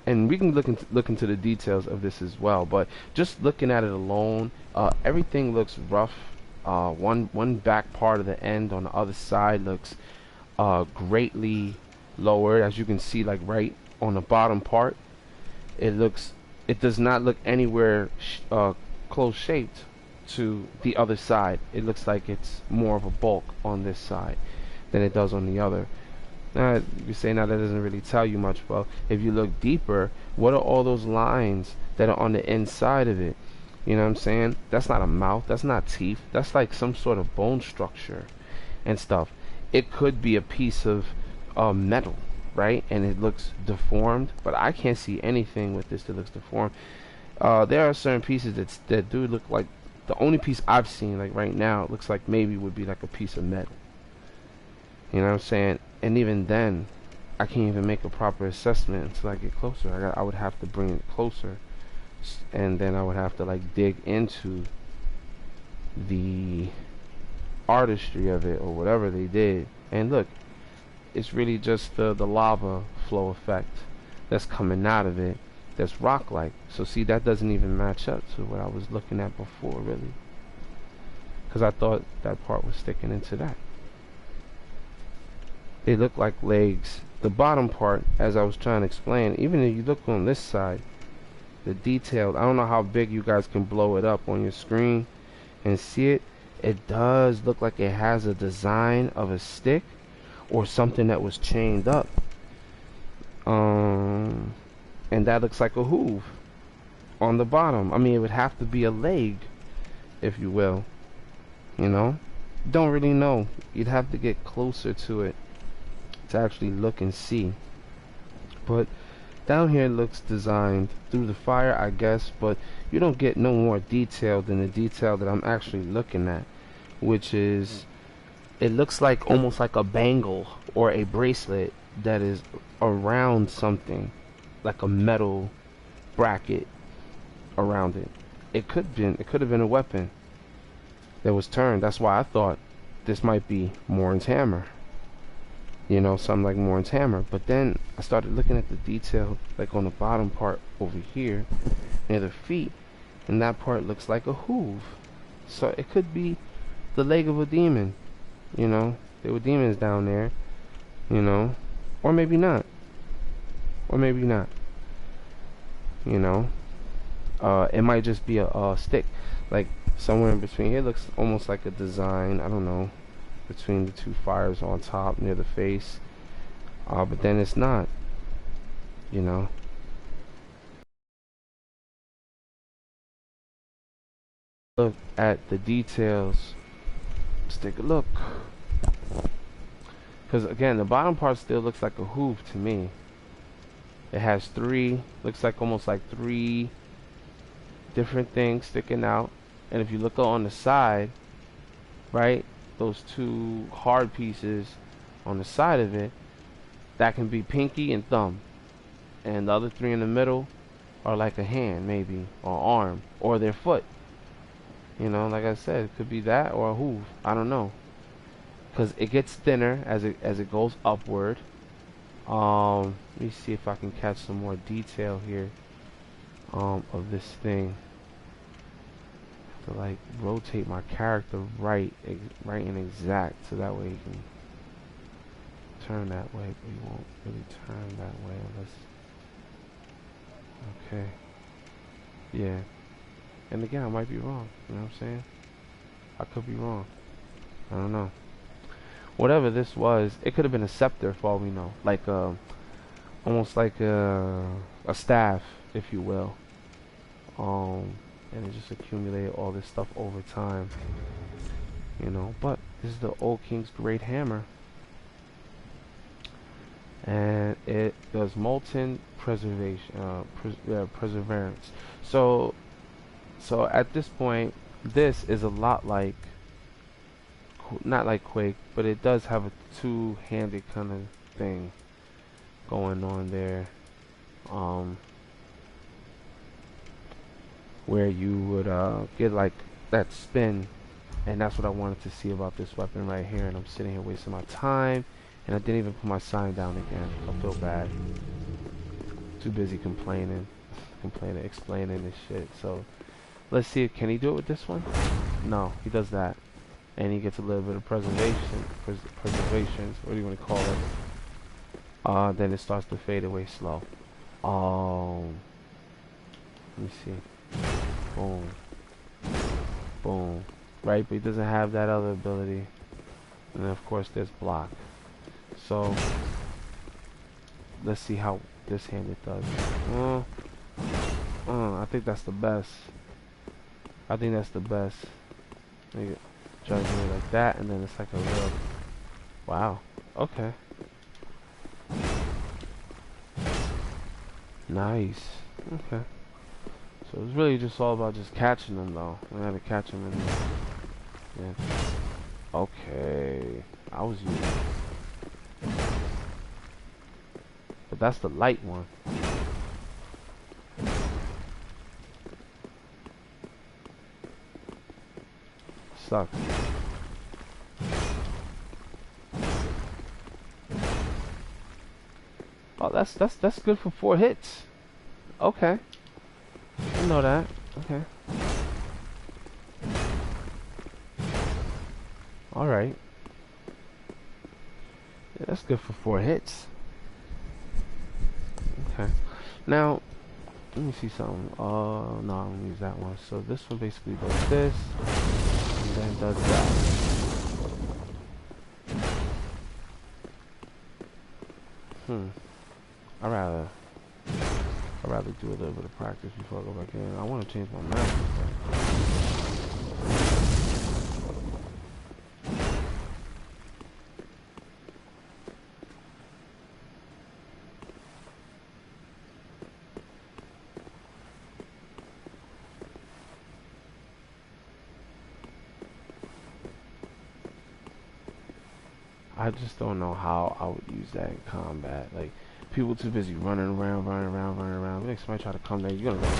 and we can look into the details of this as well, but just looking at it alone, everything looks rough. One back part of the end on the other side looks greatly lowered, as you can see, like right on the bottom part. It does not look anywhere close shaped to the other side. It looks like it's more of a bulk on this side than it does on the other. Now you say, now that doesn't really tell you much. Well, if you look deeper, what are all those lines that are on the inside of it? You know what I'm saying? That's not a mouth, that's not teeth, that's like some sort of bone structure and stuff. It could be a piece of metal, right? And it looks deformed, but I can't see anything with this that looks deformed. There are certain pieces that do look like, the only piece I've seen like right now, it looks like maybe would be like a piece of metal. You know what I'm saying? And even then, I can't even make a proper assessment until I get closer. I would have to bring it closer, and then I would have to like dig into the artistry of it or whatever they did. And look, it's really just the lava flow effect that's coming out of it that's rock-like. So see, that doesn't even match up to what I was looking at before, really, because I thought that part was sticking into that. They look like legs. The bottom part, as I was trying to explain, even if you look on this side, the detailed, I don't know how big you guys can blow it up on your screen and see it. It does look like it has a design of a stick or something that was chained up. And that looks like a hoof on the bottom. I mean, it would have to be a leg, if you will. You know? Don't really know. You'd have to get closer to it to actually look and see. But down here it looks designed through the fire, I guess, but you don't get no more detail than the detail that I'm actually looking at, which is, it looks like almost like a bangle or a bracelet that is around something, like a metal bracket around it. It could have been a weapon that was turned. That's why I thought this might be Morn's hammer. You know, something like Morin's hammer. But then I started looking at the detail, like on the bottom part over here, near the feet, and that part looks like a hoof. So it could be the leg of a demon. You know, there were demons down there. You know, or maybe not. Or maybe not. You know, it might just be a stick, like somewhere in between. It looks almost like a design. I don't know, between the two fires on top near the face. But then it's not. You know. Look at the details. Let's take a look. Because again, the bottom part still looks like a hoof to me. It has three, looks like almost like three different things sticking out. And if you look on the side, right, those two hard pieces on the side of it, that can be pinky and thumb. And the other three in the middle are like a hand, maybe, or arm, or their foot. You know, like I said, it could be that or a hoof. I don't know. Because it gets thinner as it goes upward. Let me see if I can catch some more detail here of this thing. To like rotate my character right and exact, so that way he can turn that way, but he won't really turn that way unless. Okay. Yeah. And again, I might be wrong. You know what I'm saying? I could be wrong. I don't know. Whatever this was, it could have been a scepter for all we know, like almost like a staff, if you will. And it just accumulated all this stuff over time, you know. But this is the old king's great hammer, and it does molten preservation, perseverance. So at this point, this is a lot like, not like Quake, but it does have a two-handed kind of thing going on there, where you would get like that spin, and that's what I wanted to see about this weapon right here. And I'm sitting here wasting my time, and I didn't even put my sign down again. I feel bad. Too busy complaining, explaining this shit. So let's see, can he do it with this one? No, he does that. And he gets a little bit of preservations, what do you want to call it? Then it starts to fade away slow. Let me see. Boom. Boom. Right, but he doesn't have that other ability. And then of course there's block. So let's see how this handed does. I think that's the best. I think that's the best. Try to do it like that, and then it's like a real. Wow. Okay. Nice. Okay. So it's really just all about just catching them, though. I had to catch them in there. Yeah. Okay. I was using. But that's the light one. Sucks. Oh, that's good for 4 hits. Okay. I know that. Okay. All right. Yeah, that's good for 4 hits. Okay. Now, let me see something. No, I'm gonna use that one. So this one basically does this, and then does that. I'd rather do a little bit of practice before I go back in. I want to change my master. I just don't know how I would use that in combat. Like, people too busy running around. Next somebody try to come there, you're gonna go.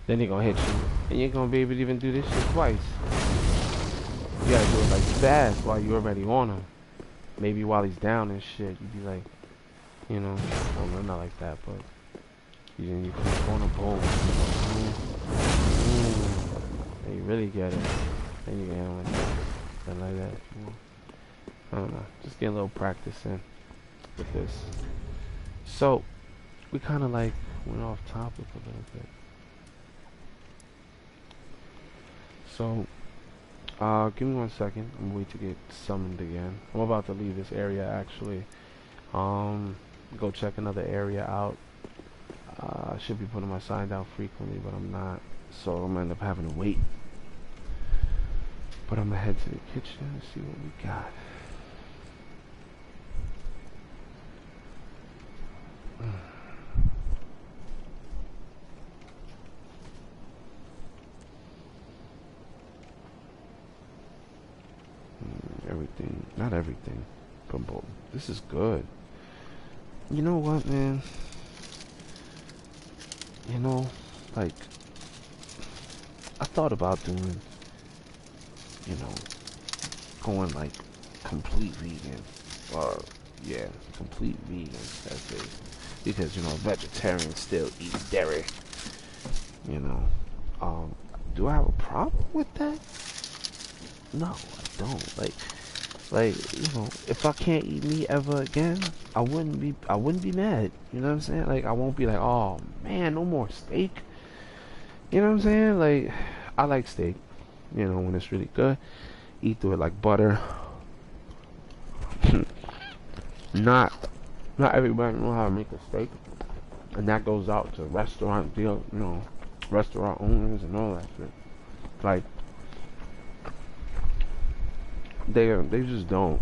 Then they're gonna hit you, and you ain't gonna be able to even do this shit twice. You gotta do it like fast while you're already on them. maybe while he's down and shit, you'd be like, you know, well, no, not like that, but you can go on a bowl, and you really get it, and you can handle it, something like that, you know. I don't know, just get a little practice in with this. So, we kind of like went off topic a little bit. So, give me 1 second. I'm waiting to get summoned again. I'm about to leave this area actually. Go check another area out. I should be putting my sign down frequently, but I'm not. So I'm gonna end up having to wait. But I'm gonna head to the kitchen and see what we got. Everything, not everything, but this is good. You know what, man? You know, like, I thought about doing, you know, going like complete vegan. Yeah, complete vegan, that's it. Because, you know, vegetarians still eat dairy. You know, do I have a problem with that? No, I don't. Like, you know, if I can't eat meat ever again, I wouldn't be mad. You know what I'm saying? Like, I won't be like, oh man, no more steak. You know what I'm saying? Like, I like steak. You know, when it's really good, eat through it like butter. not everybody know how to make a steak, and that goes out to restaurant deal. You know, restaurant owners and all that shit. Like, they just don't.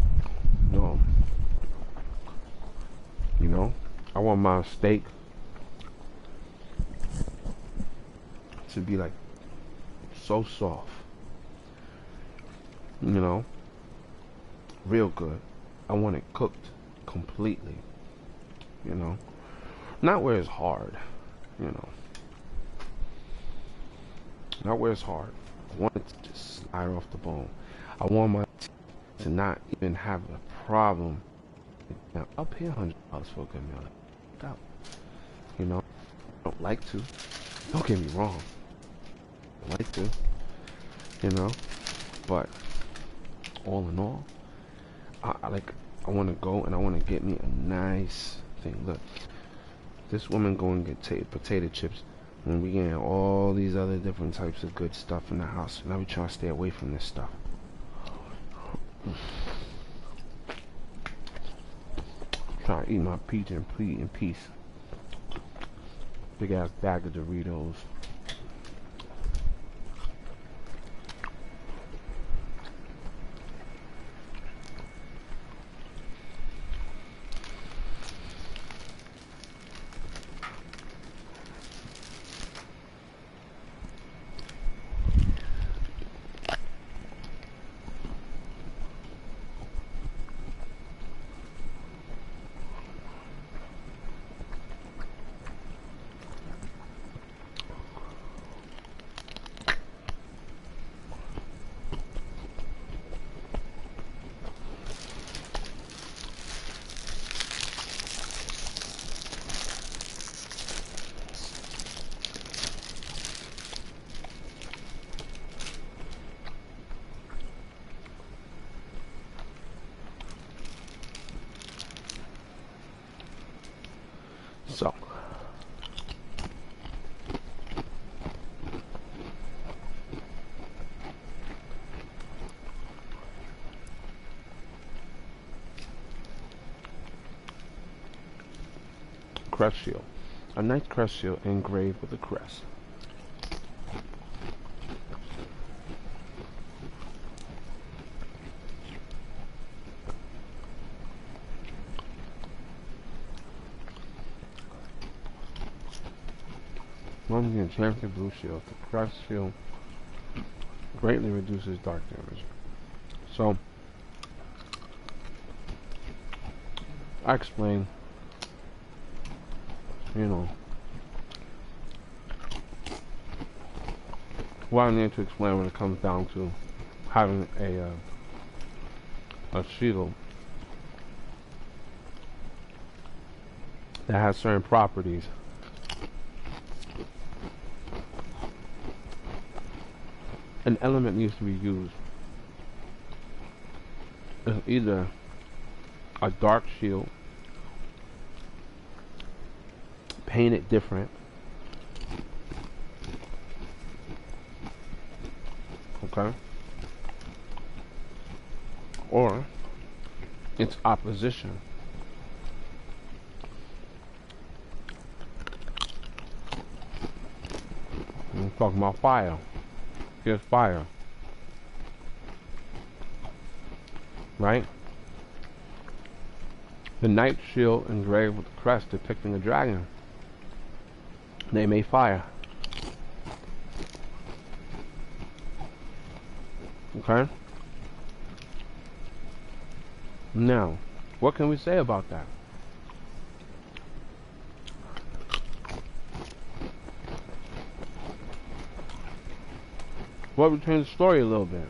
No. You know, I want my steak to be like so soft. You know, real good. I want it cooked completely. You know, not where it's hard. You know, not where it's hard. I want it to just slide off the bone. I want my to not even have a problem. Now, I'll pay $100 for a good meal. Out. You know, I don't like to. Don't get me wrong. I like to. You know, but all in all, I want to go and I want to get me a nice thing. Look, this woman go and get potato chips when we getting all these other different types of good stuff in the house. Now we trying to stay away from this stuff. Trying to eat my pizza in peace. Big ass bag of Doritos. So, Crest Shield. A nice Crest Shield engraved with a crest. One the enchanted blue shield. The Crest Shield greatly reduces dark damage. So, I explain, you know, what I need to explain when it comes down to having a shield that has certain properties. An element needs to be used. It's either a dark shield, paint it different, okay, or its opposition. I'm talking about fire. Here's fire, right? The knight shield engraved with the crest depicting a dragon. They made fire. Okay? Now, what can we say about that? What would change the story a little bit?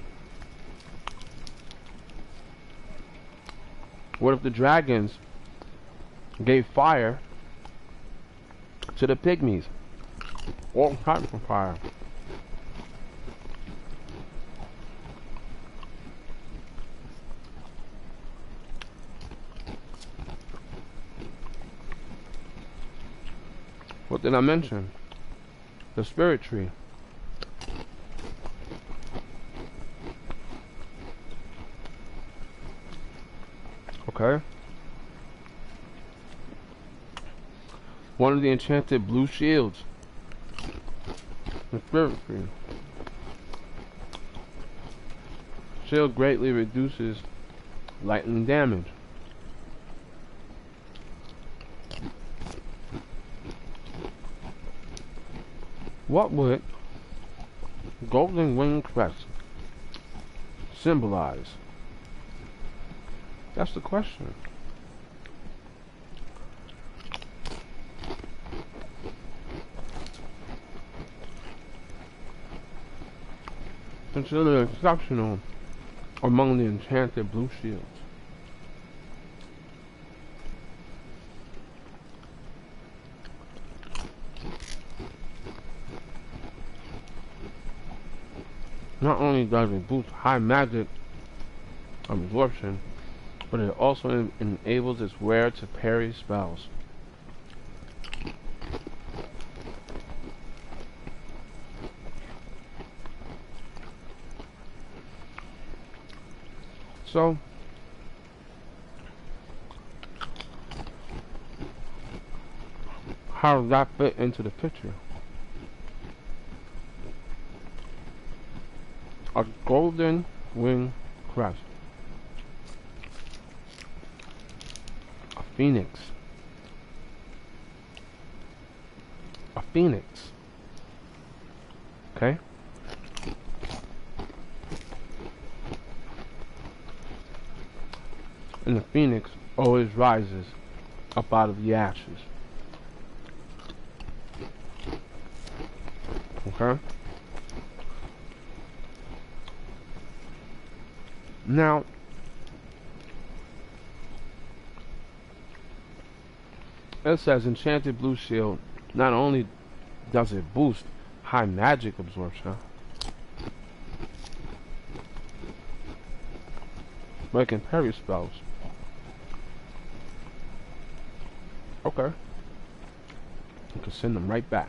What if the dragons gave fire to the pygmies? All types of fire. What did I mention? The spirit tree. Okay. One of the enchanted blue shields. The spirit tree. Shield greatly reduces lightning damage. What would golden winged crest symbolize? That's the question. Considered exceptional among the enchanted blue shields. Not only does it boost high magic absorption, but it also enables its wearer to parry spells. So, how does that fit into the picture? A golden wing crest. A phoenix. A phoenix. Okay? And the phoenix always rises up out of the ashes. Okay? Now, it says enchanted blue shield. Not only does it boost high magic absorption, but it can parry spells. Okay. You can send them right back.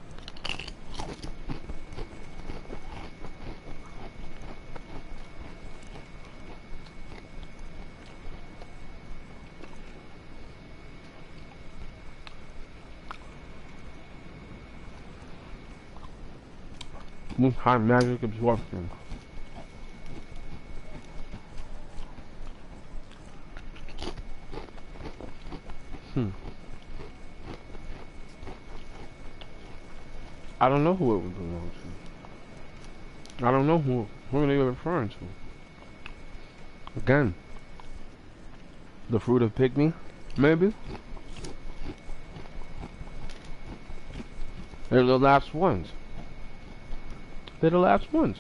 Most high magic absorption. I don't know who it would belong to. I don't know who they were referring to. Again, the fruit of pygmy, maybe. They're the last ones. They're the last ones.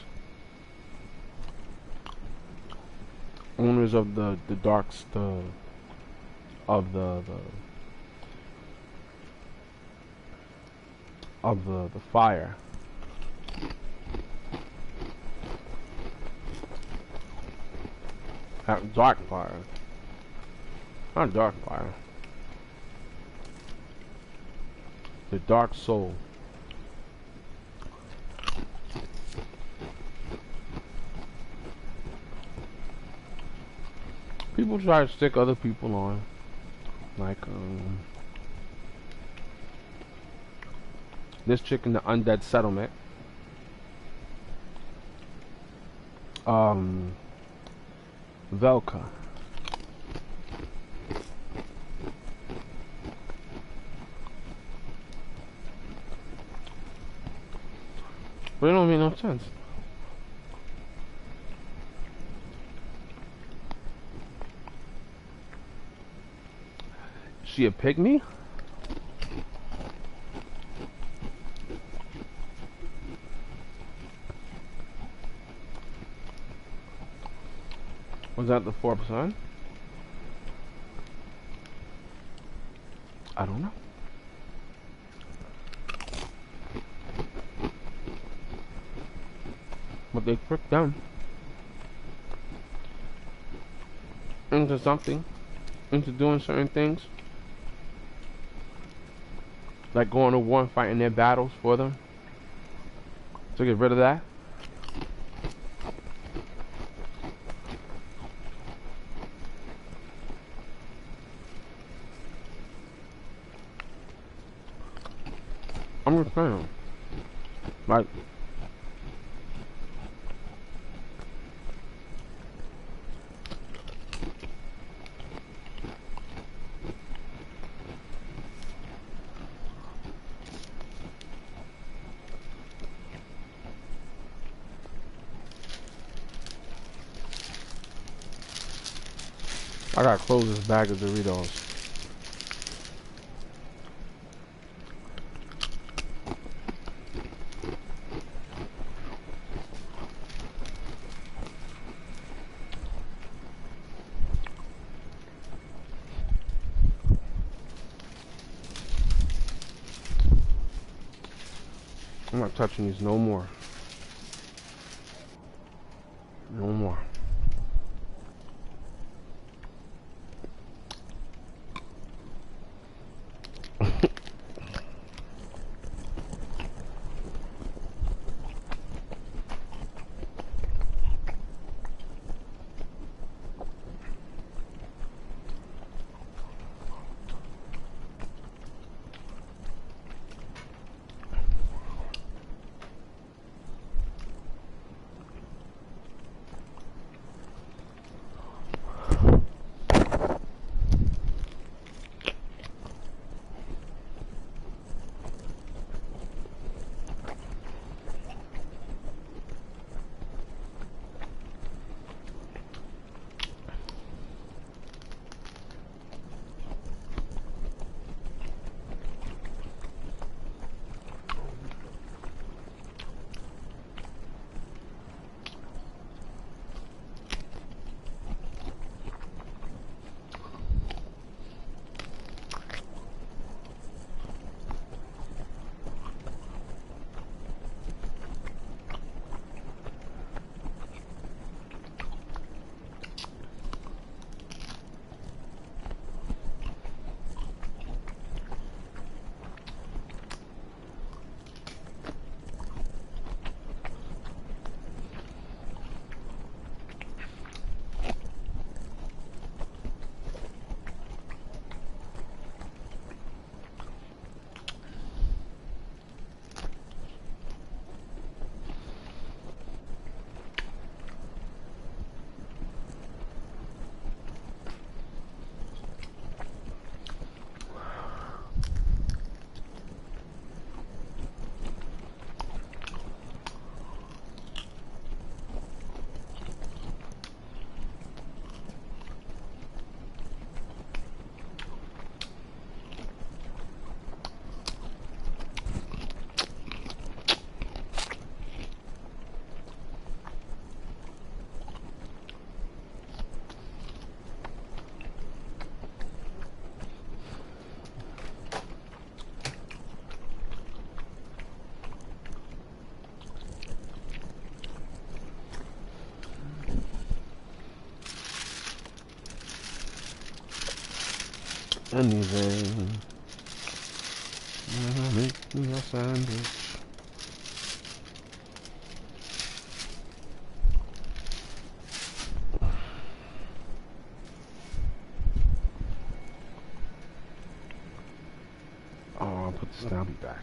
Owners of the of the fire. That dark fire. Not dark fire. The dark soul. People try to stick other people on. Like, this chick in the undead settlement. Velka. But it don't make no sense. She a pygmy? Was that the 4%? I don't know. But they tricked them into something, into doing certain things. Like going to war and fighting their battles for them. To get rid of that. I'm just saying. Like, I gotta close this bag of Doritos. I'm not touching these no more. No more. anything. Make me a sandwich. Oh, I'll put this down, I'll be back.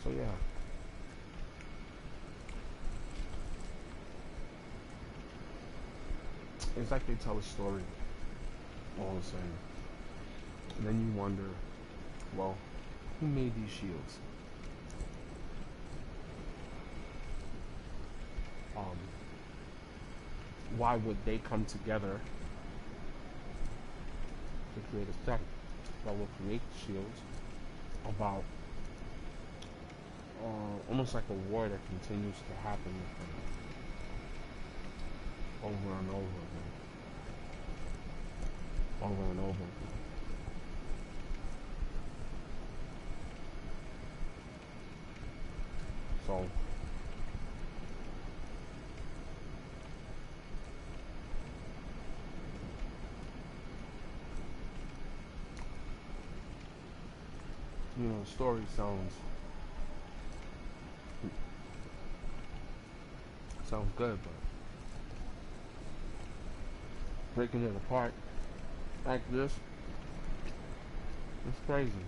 So yeah. It's like they tell a story all the same. And then you wonder, well, who made these shields? Um, why would they come together to create a set that will create shields about almost like a war that continues to happen with them? over and over again. Over and over again. So you know, the story sounds good, but breaking it apart like this, it's crazy.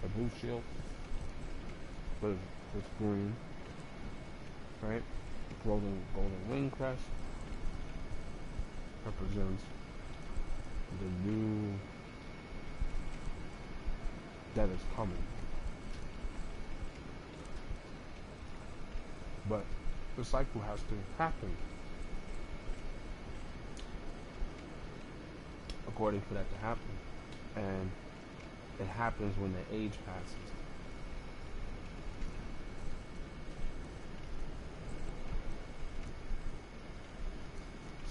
A blue shield with green, right? Golden wing crest represents the new that is coming. But the cycle has to happen according for that to happen. And it happens when the age passes.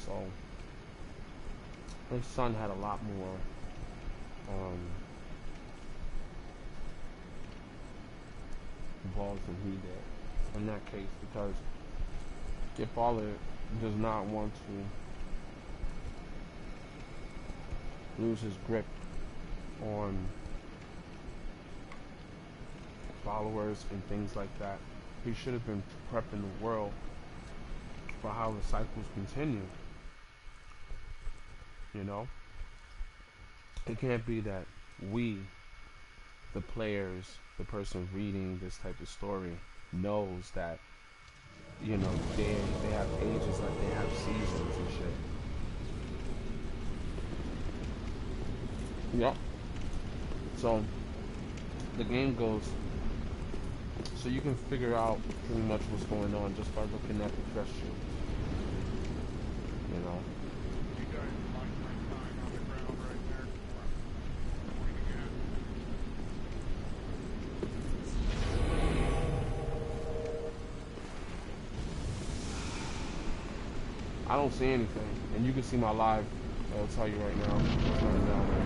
So his son had a lot more balls than he did in that case, because your father does not want to lose his grip on followers and things like that. He should have been prepping the world for how the cycles continue. You know? It can't be that we, the players, the person reading this type of story, knows that, you know, they have ages like they have seasons and shit. Yep. So the game goes, so you can figure out pretty much what's going on just by looking at the Crest Shield. You know. You guys like my sign on the ground right there? I don't see anything, and you can see my live. I'll tell you right now. It's running down there.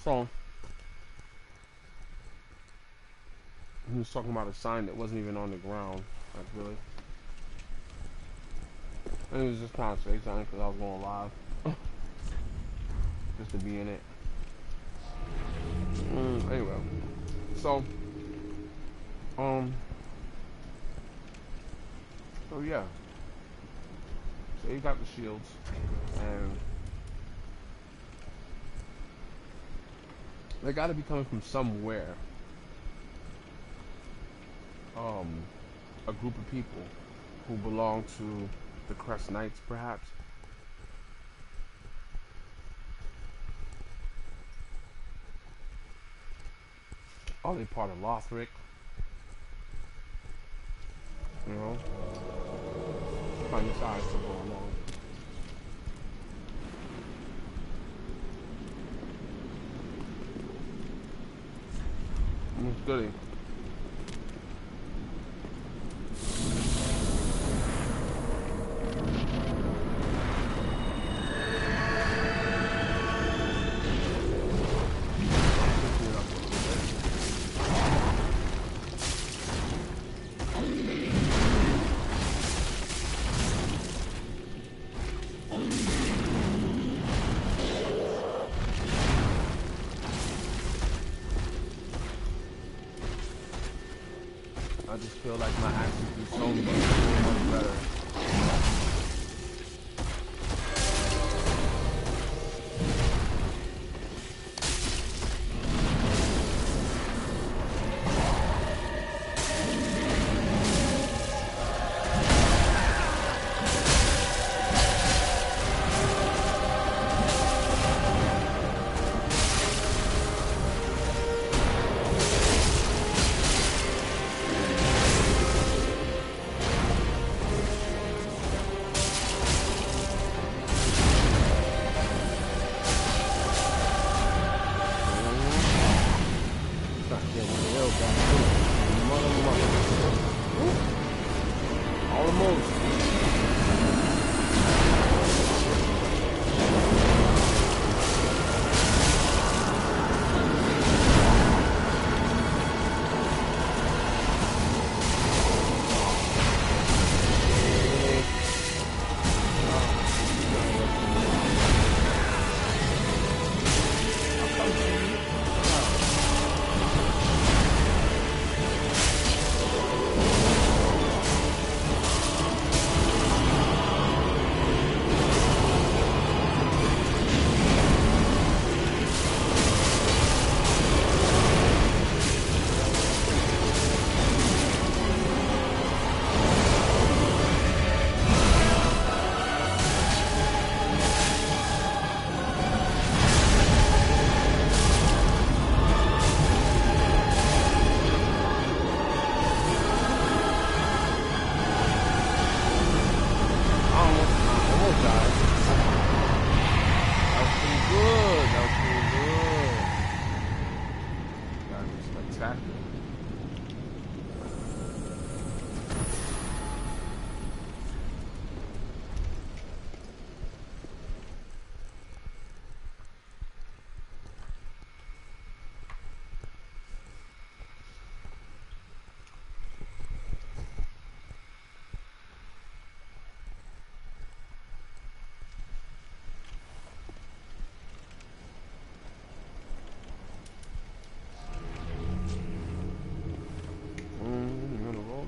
So He was talking about a sign that wasn't even on the ground. Like, really? And he was just trying to say something because I was going live. Just to be in it. Anyway. So, so yeah. So you got the shields. And they gotta be coming from somewhere. A group of people who belong to the Crest Knights, perhaps. Are they part of Lothric? You know? Trying to decide what's going on. It's goody. I just feel like my axes do so much better.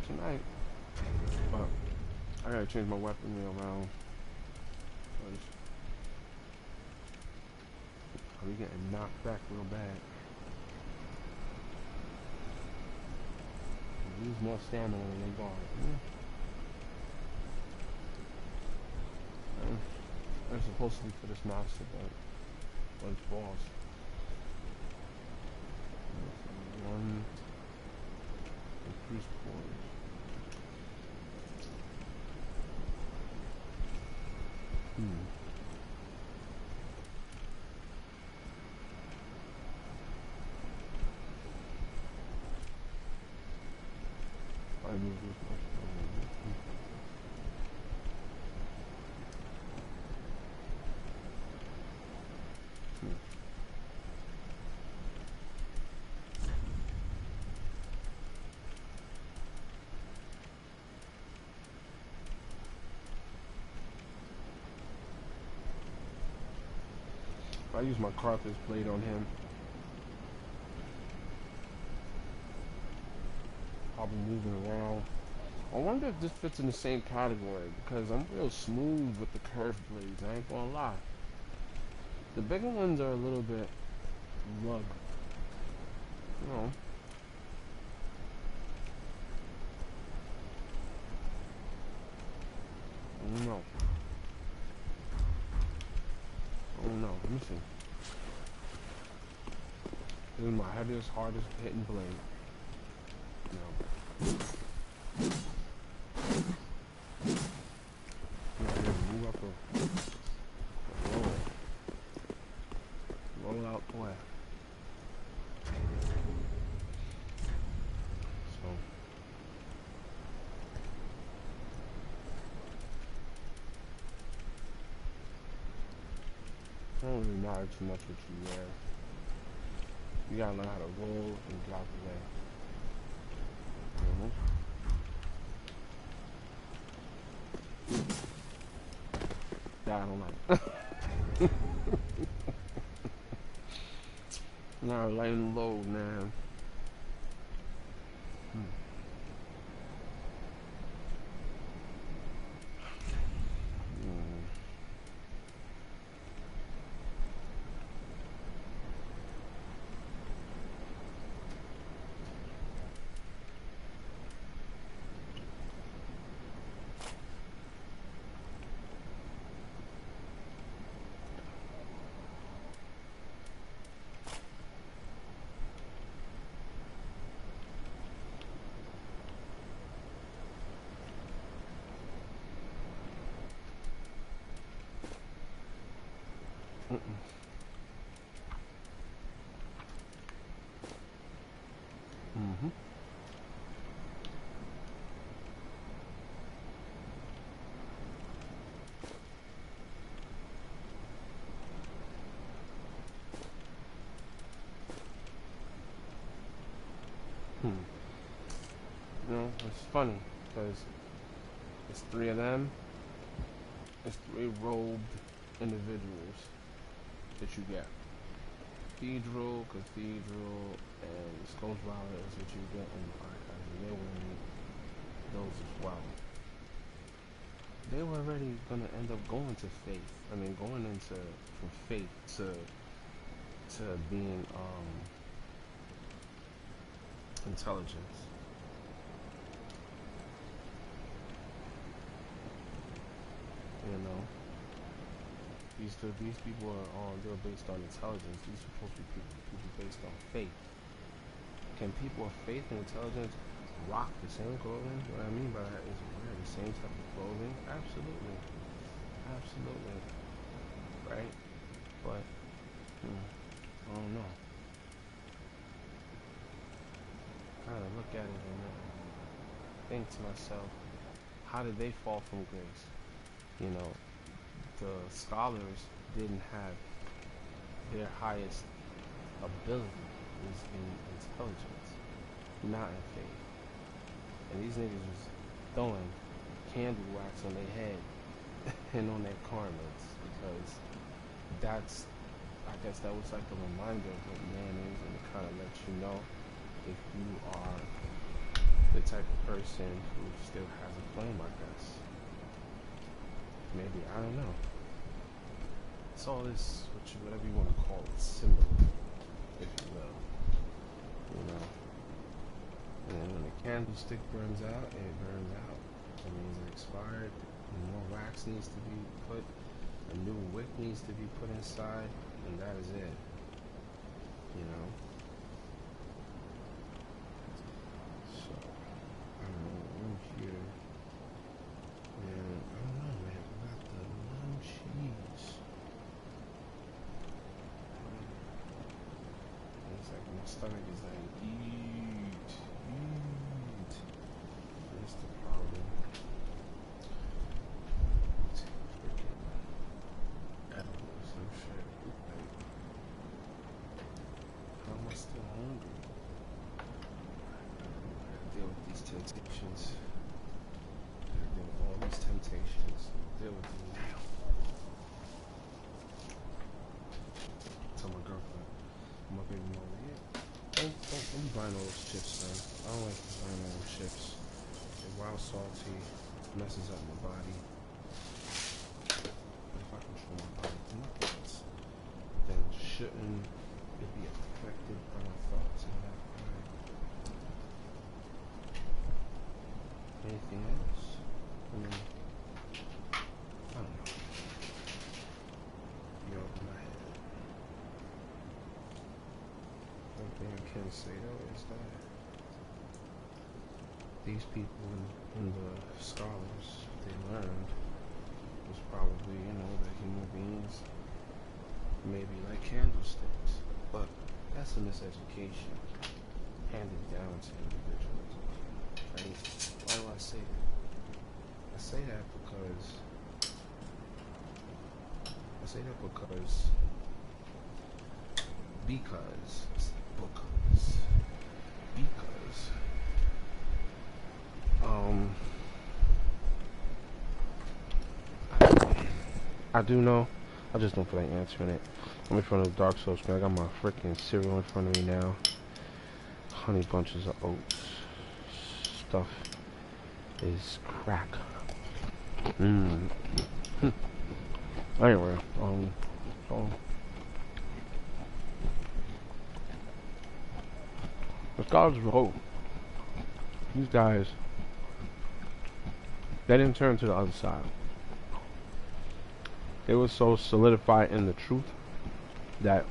Tonight, but I gotta change my weaponry around. I'll be getting knocked back real bad. Use more stamina than they got. They're supposed to be for this master, but it's boss. One increased points. I move this much. I use my Carthage blade on him. I'll be moving around. I wonder if this fits in the same category because I'm real smooth with the curved blades. I ain't gonna lie. The bigger ones are a little bit rugged. You know. I don't know. Let me see. This is my heaviest, hardest hitting blade. No. Now I just move up a roll. Roll out the way. So it don't really matter too much what you wear. You gotta learn how to roll and get out the way. That I don't like. Now lighten low, man. You know, it's funny because it's three of them. It's three robed individuals that you get. Cathedral, and Skulls Valor is what you get in the archives, and they will need those as well. They were already gonna end up going to faith. I mean, going into from faith to being intelligence. You know, these people are they're based on intelligence. These are supposed to be people based on faith. Can people of faith and intelligence rock the same clothing? What I mean by that is wear the same type of clothing. Absolutely, absolutely, right? But I don't know. Kind of look at it and think to myself, how did they fall from grace? You know, the scholars didn't have their highest ability is in intelligence, not in faith. And these niggas was throwing candle wax on their head and on their garments because that's, I guess that was like a reminder of what man is, and it kind of lets you know if you are the type of person who still has a flame, I guess. Maybe, I don't know. It's all this, whatever you want to call it, symbol, if you will. You know? And then when the candlestick burns out, it burns out. It means it expired. More wax needs to be put. A new wick needs to be put inside. And that is it. You know? So, I don't know, we're here. And I don't know, man. We got the lemon cheese. And it's like my stomach is like, eat. That's the problem. Freaking edible, some shit. How am I still hungry? I gotta deal with these temptations. Deal with all these temptations. Deal with them now. frying all those chips, man. I don't like frying all those chips. They're wild salty, messes up my body. If I control my body thoughts, then shouldn't it be affected by my thoughts in that way? Anything else? I mean, I don't know. You're over my head. One thing I can say though is that these people and the scholars, they learned was probably, you know, that human beings maybe like candlesticks, but that's a miseducation handed down to individuals. Right? Why do I say that? I say that because I do know. I just don't feel like answering it. I'm in front of Darksouls, man. I got my freaking cereal in front of me now. Honey bunches of oats. Stuff is crack. Mmm. Anyway, so the scholars vote. These guys, they didn't turn to the other side. They were so solidified in the truth that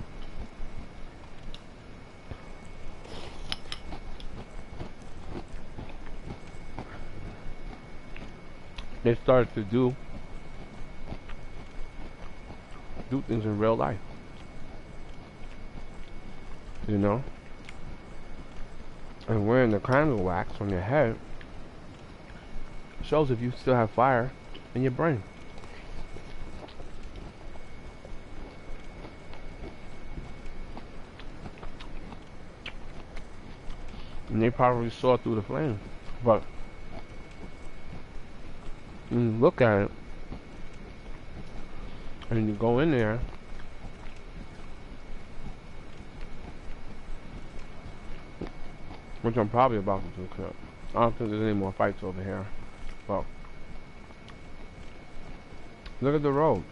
they started to do things in real life. You know? And wearing the candle wax on your head shows if you still have fire in your brain. And they probably saw through the flame. But when you look at it and you go in there, which I'm probably about to do, cause I don't think there's any more fights over here. But look at the road.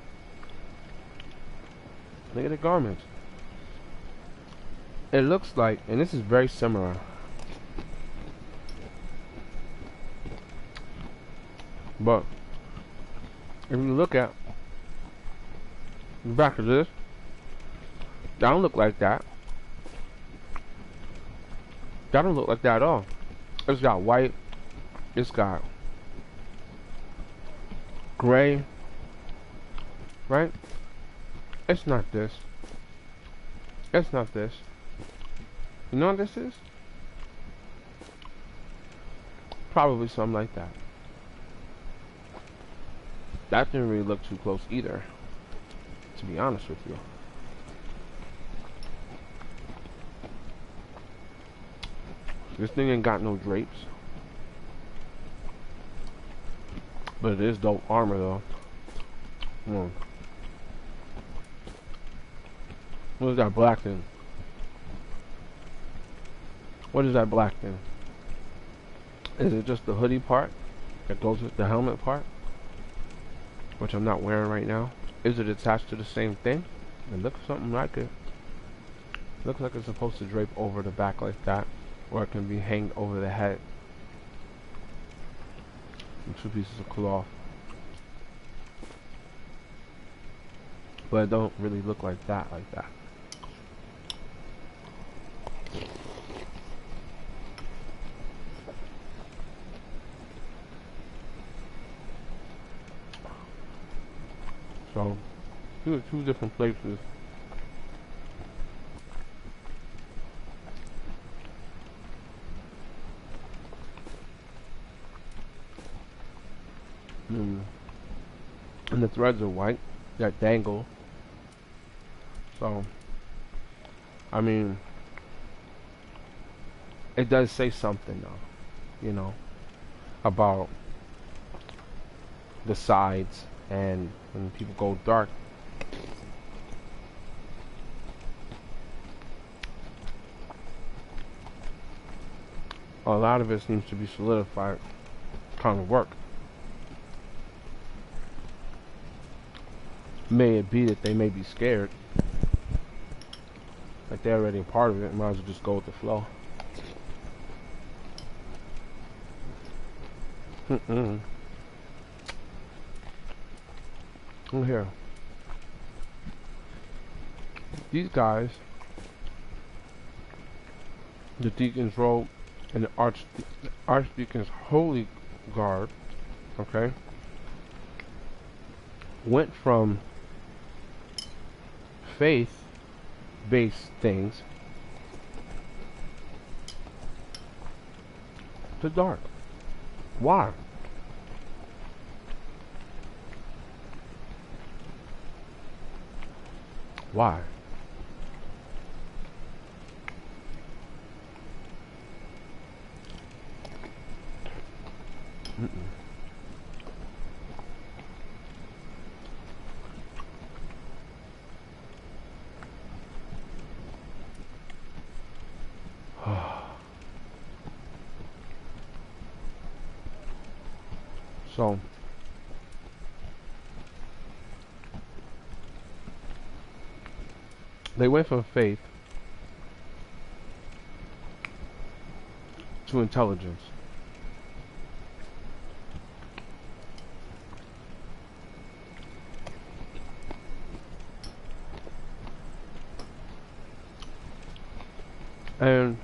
Look at the garments. It looks like, and this is very similar. But if you look at the back of this, that don't look like that. That don't look like that at all. It's got white. It's got gray. Right? It's not this. It's not this. You know what this is? Probably something like that. That didn't really look too close either, to be honest with you. This thing ain't got no drapes, but it is dope armor though. What is that black thing? What is that black thing? Is it just the hoodie part that goes with the helmet part, which I'm not wearing right now? Is it attached to the same thing? It looks something like it. Looks like it's supposed to drape over the back like that, or it can be hanged over the head. And 2 pieces of cloth. But it don't really look like that, So, these are 2 different places. And the threads are white that dangle. So, I mean, it does say something though, you know, about the sides and when people go dark. a lot of it seems to be solidified kind of work. May it be that they may be scared, like they're already a part of it, might as well just go with the flow. Look here. These guys, the deacon's robe and the archdeacon's holy guard, okay, went from faith-based things to dark. Why? Why? So, they went from faith to intelligence. And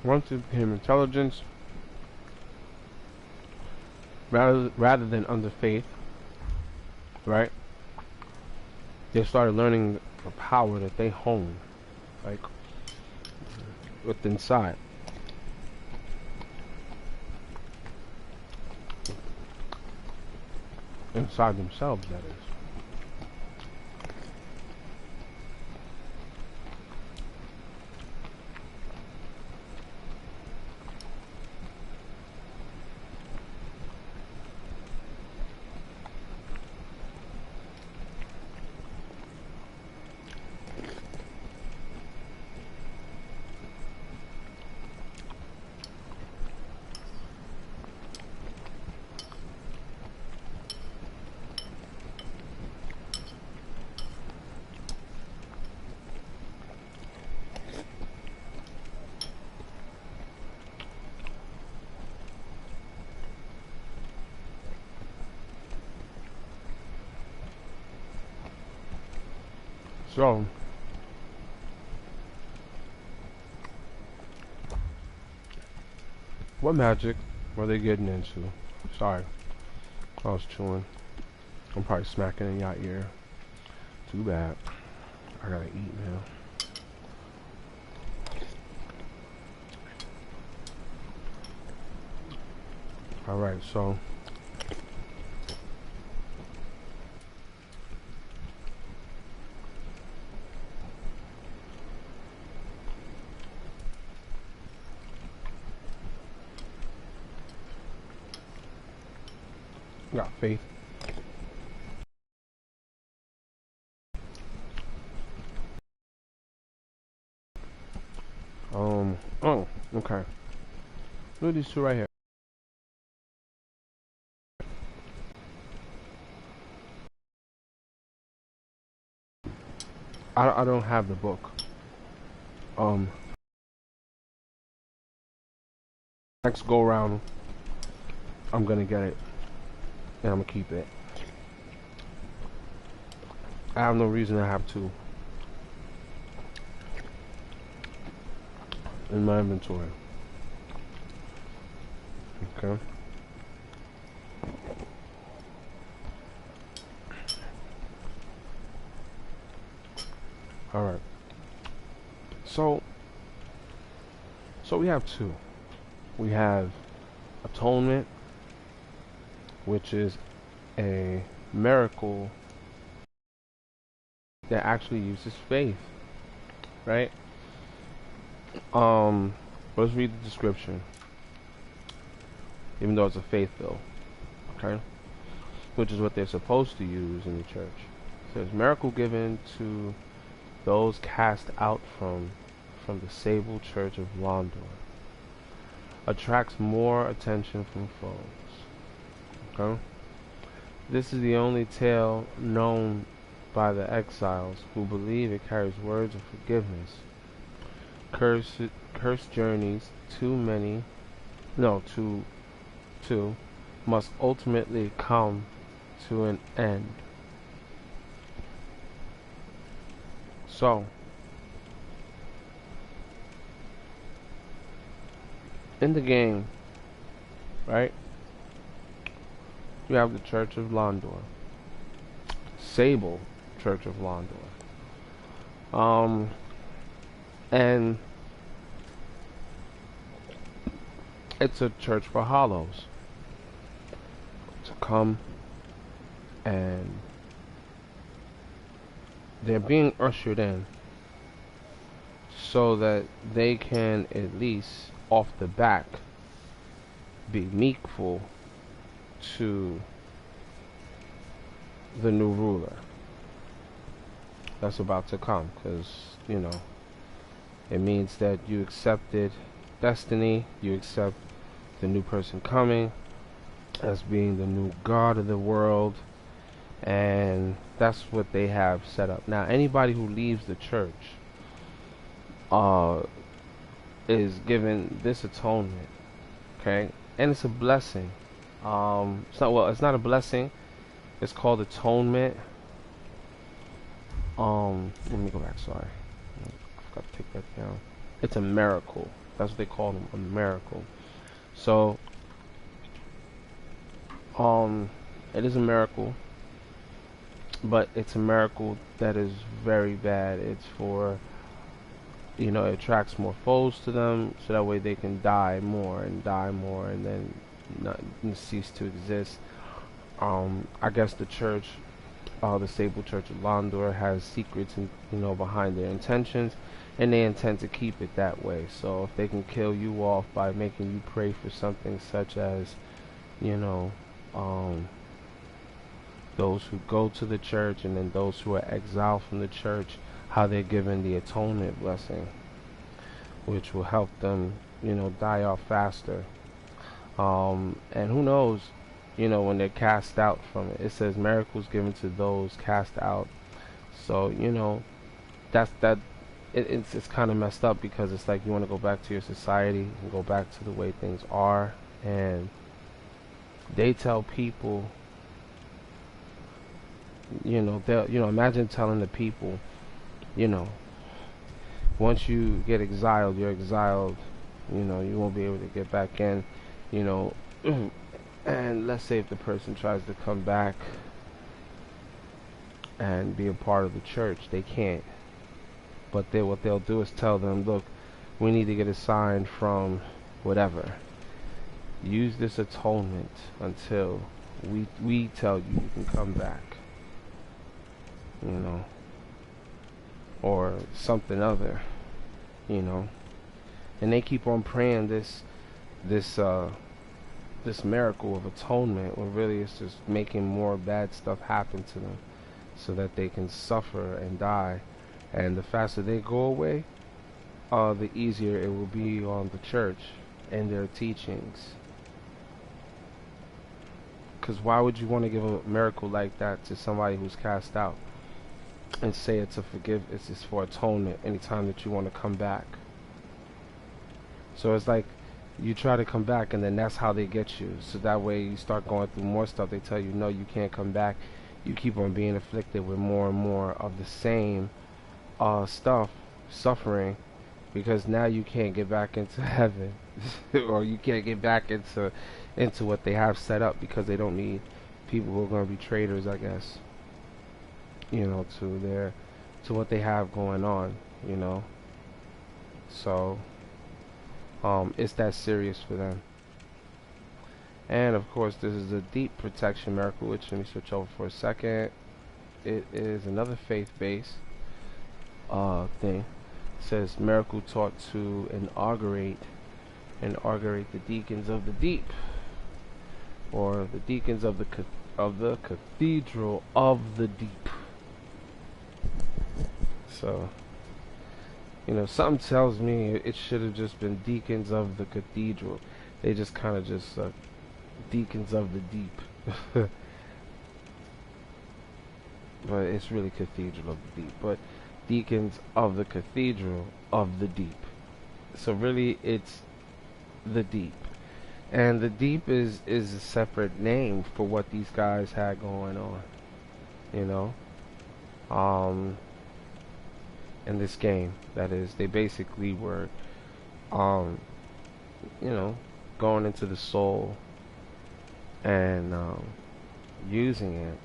once it became intelligence, rather than under faith, right? They started learning the power that they hone, like within inside. Inside themselves, that is. So, what magic were they getting into? Sorry, I was chewing. I'm probably smacking in your ear. Too bad. I gotta eat now. Alright, so got faith. Oh, okay. Look at these two right here. I don't have the book. Next go around, I'm gonna get it, and I'm gonna keep it. I have no reason to have two in my inventory. Okay. All right. So we have two. We have atonement, which is a miracle that actually uses faith, right? Let's read the description. Even though it's a faith bill, okay? which is what they're supposed to use in the church. It says miracle given to those cast out from the sable church of Londor attracts more attention from foes. Okay? This is the only tale known by the exiles who believe it carries words of forgiveness. Cursed journeys too must ultimately come to an end. So, in the game, right, you have the Church of Londor, Sable Church of Londor, and it's a church for hollows to come, and they're being ushered in so that they can at least off the back be meekful to the new ruler that's about to come, because you know it means that you accepted destiny, you accept the new person coming as being the new god of the world, and that's what they have set up. Now anybody who leaves the church is given this atonement, okay, and it's a blessing. It's not a blessing, it's called atonement. Let me go back, sorry, I forgot to take that down. It's a miracle, that's what they call them, a miracle. So it is a miracle, but it's a miracle that is very bad. It's for, it attracts more foes to them, so that way they can die more and then not cease to exist. I guess the church, the Sable Church of Londor, has secrets and behind their intentions, and they intend to keep it that way. So if they can kill you off by making you pray for something such as, those who go to the church, and then those who are exiled from the church, how they're given the atonement blessing, which will help them, die off faster. And who knows, when they're cast out from it. It says miracles given to those cast out. So, it's kind of messed up, because it's like you want to go back to your society and go back to the way things are, and they tell people, imagine telling the people, once you get exiled, you're exiled, you won't be able to get back in, and let's say if the person tries to come back and be a part of the church, they can't. But what they'll do is tell them, look, we need to get a sign from whatever. Use this atonement until we tell you can come back. Or something other, and they keep on praying this miracle of atonement, when really it's just making more bad stuff happen to them, so that they can suffer and die. And the faster they go away, the easier it will be on the church and their teachings. Because why would you want to give a miracle like that to somebody who's cast out, and say it's it's for atonement anytime that you want to come back? So it's like you try to come back, and then that's how they get you. So that way you start going through more stuff. They tell you, no, you can't come back. You keep on being afflicted with more and more of the same suffering, because now you can't get back into heaven or you can't get back into what they have set up, because they don't need people who are going to be traitors, I guess, to what they have going on, so it's that serious for them. And of course, this is a deep protection miracle, which, let me switch over for a second. It is another faith-based thing. It says miracle taught to inaugurate the deacons of the deep, or the deacons of the of the Cathedral of the Deep. So, something tells me it should have just been Deacons of the Cathedral. They just kind of just Deacons of the Deep. But it's really Cathedral of the Deep. But Deacons of the Cathedral of the Deep. So really it's the Deep. And the Deep is a separate name for what these guys had going on. In this game, that is, they basically were going into the soul and using it,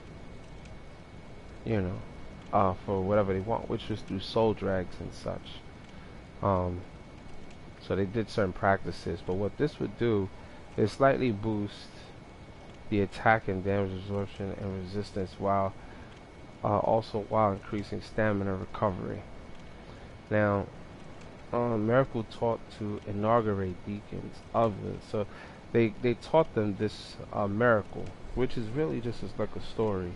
for whatever they want, which was through soul drags and such. So they did certain practices, but what this would do is slightly boost the attack and damage absorption and resistance, while also while increasing stamina recovery. Now, Miracle taught to inaugurate deacons of this, so they taught them this miracle, which is really just like a story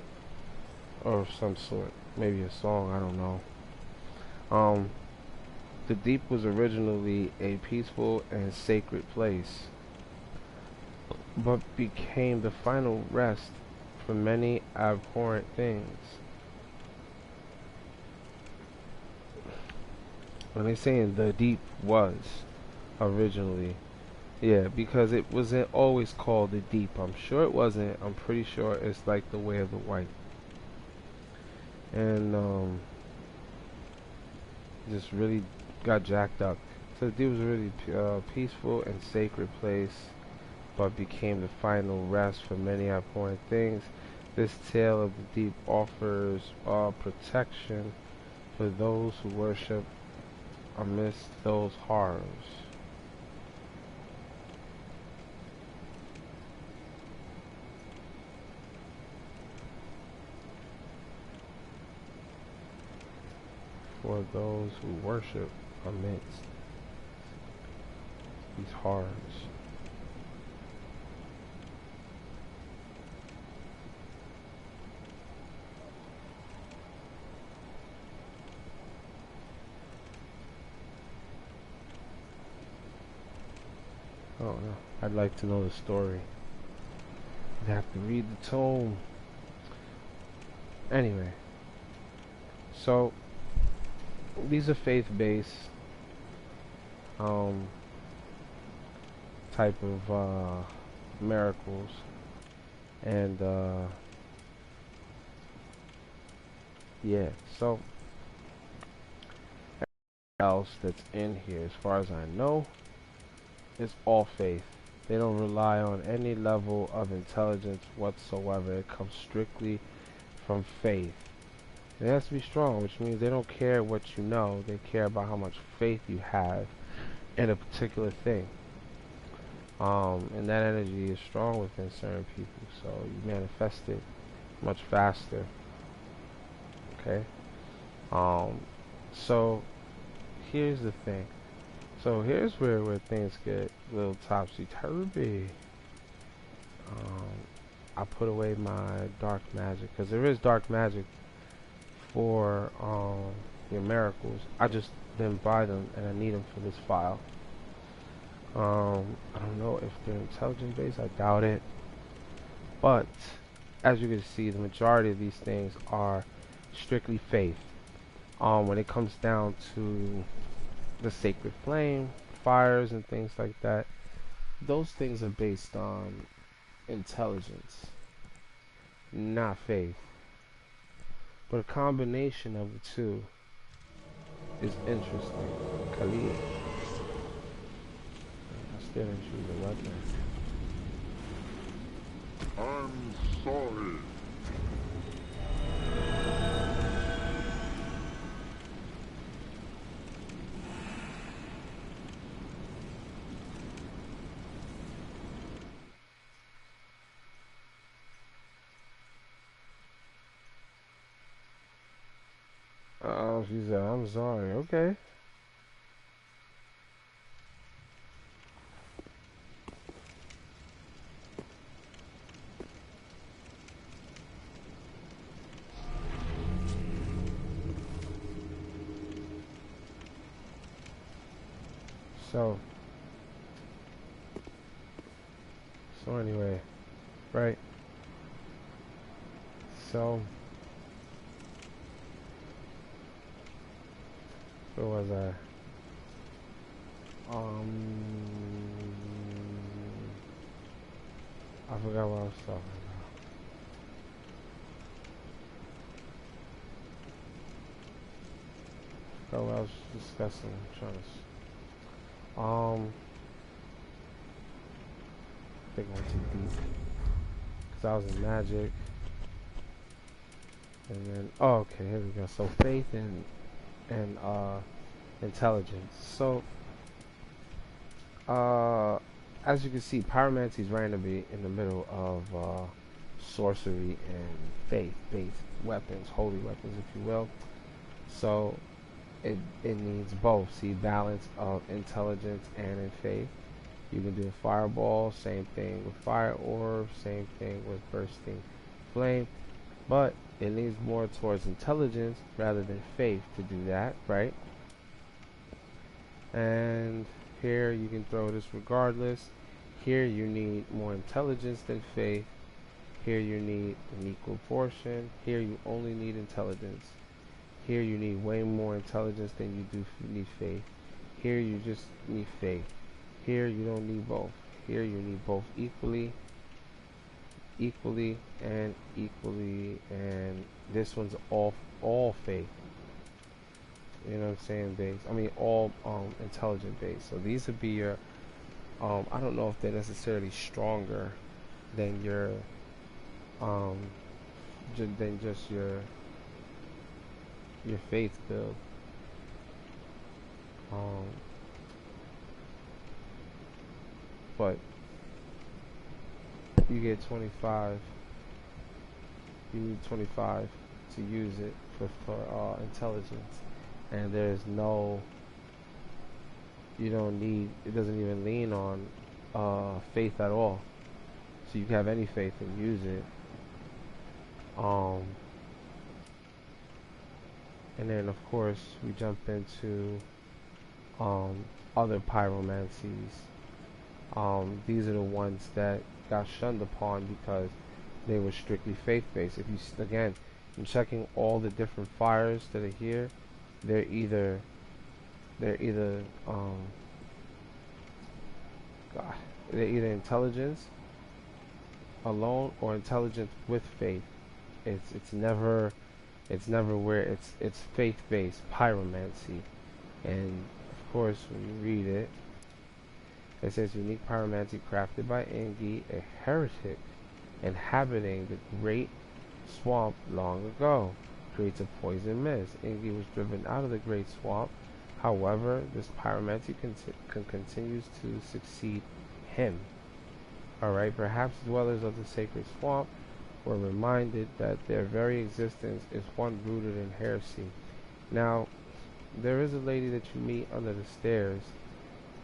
or some sort, maybe a song, I don't know. The Deep was originally a peaceful and sacred place, but became the final rest for many abhorrent things. When they saying the Deep was originally, yeah, because it wasn't always called the Deep. I'm sure it wasn't. I'm pretty sure it's like the Way of the White. And just really got jacked up. So the Deep was a really peaceful and sacred place, but became the final rest for many abhorrent things. This tale of the Deep offers protection for those who worship amidst those horrors. For those who worship amidst these horrors. Oh no, I'd like to know the story. I'd have to read the tome. Anyway, so these are faith-based type of miracles, and yeah, so everything else that's in here, as far as I know, is all faith. They don't rely on any level of intelligence whatsoever. It comes strictly from faith. It has to be strong, which means they don't care what you know. They care about how much faith you have in a particular thing. And that energy is strong within certain people, so you manifest it much faster. Okay. So here's the thing. So here's where things get a little topsy-turvy. I put away my dark magic, because there is dark magic for your miracles. I just didn't buy them, and I need them for this file. I don't know if they're intelligent based, I doubt it. But as you can see, the majority of these things are strictly faith. When it comes down to the sacred flame, fires, and things like that, those things are based on intelligence, not faith. But a combination of the two is interesting. Khalid. I still didn't choose a weapon. I'm sorry. Oh, she said, I'm sorry. Okay. So, anyway, right? So, where was I? I forgot what I was talking about. Forgot what I was discussing. I'm trying to. I think I went too deep. Cause I was in magic. And then, oh, okay, here we go. So faith and intelligence. So, as you can see, pyromancy is randomly in the middle of sorcery and faith-based weapons, holy weapons, if you will. So, it needs both. See, balance of intelligence and in faith. You can do a fireball, same thing with fire orb, same thing with bursting flame, but it leans more towards intelligence rather than faith to do that, right? And here you can throw this regardless. Here you need more intelligence than faith. Here you need an equal portion. Here you only need intelligence. Here you need way more intelligence than you do need faith. Here you just need faith. Here you don't need both. Here you need both equally, and this one's all faith. You know what I'm saying? Base. I mean all intelligent base. So these would be your I don't know if they're necessarily stronger than your than just your faith build. But you get 25. You need 25 to use it for intelligence, and there's no. You don't need. It doesn't even lean on faith at all. So you can have any faith and use it. And then of course we jump into other pyromancies. These are the ones that got shunned upon because they were strictly faith-based. If you again, I'm checking all the different fires that are here. They're either intelligence alone or intelligence with faith. It's never where it's faith-based pyromancy. And of course, when you read it, it says unique pyromancy crafted by Engi, a heretic inhabiting the great swamp long ago, creates a poison mist. Engi was driven out of the great swamp. However, this pyromancy continues to succeed him. Alright, perhaps dwellers of the sacred swamp were reminded that their very existence is one rooted in heresy. Now, there is a lady that you meet under the stairs,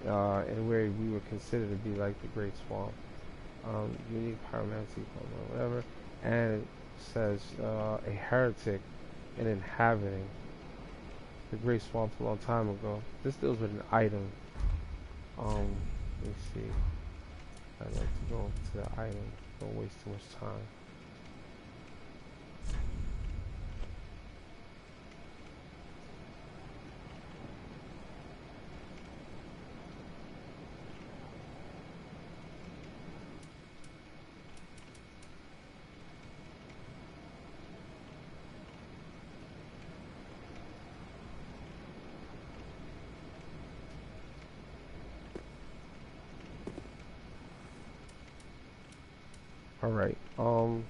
and where we were considered to be like the Great Swamp. Unique pyromancy, whatever, and it says a heretic and inhabiting the Great Swamp a long time ago. This deals with an item. Let me see. I'd like to go to the item. Don't waste too much time. Alright, what am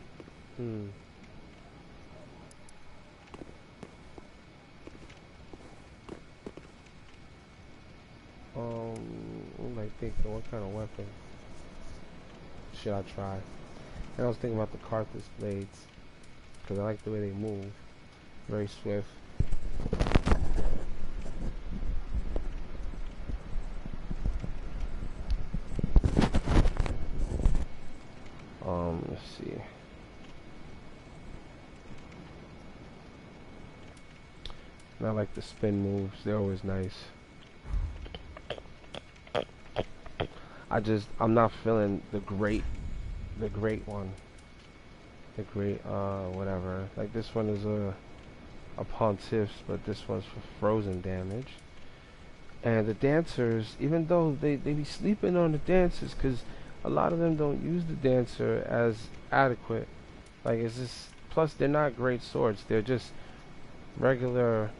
I thinking? What kind of weapon should I try? And I was thinking about the Carthus blades, because I like the way they move. Very swift. Let's see. And I like the spin moves. They're always nice. I'm not feeling the great one. The great whatever. Like this one is a pontiffs, but this one's for frozen damage. And the dancers, even though they be sleeping on the dancers, because a lot of them don't use the dancer as adequate. Like it's just, plus they're not great swords. They're just regular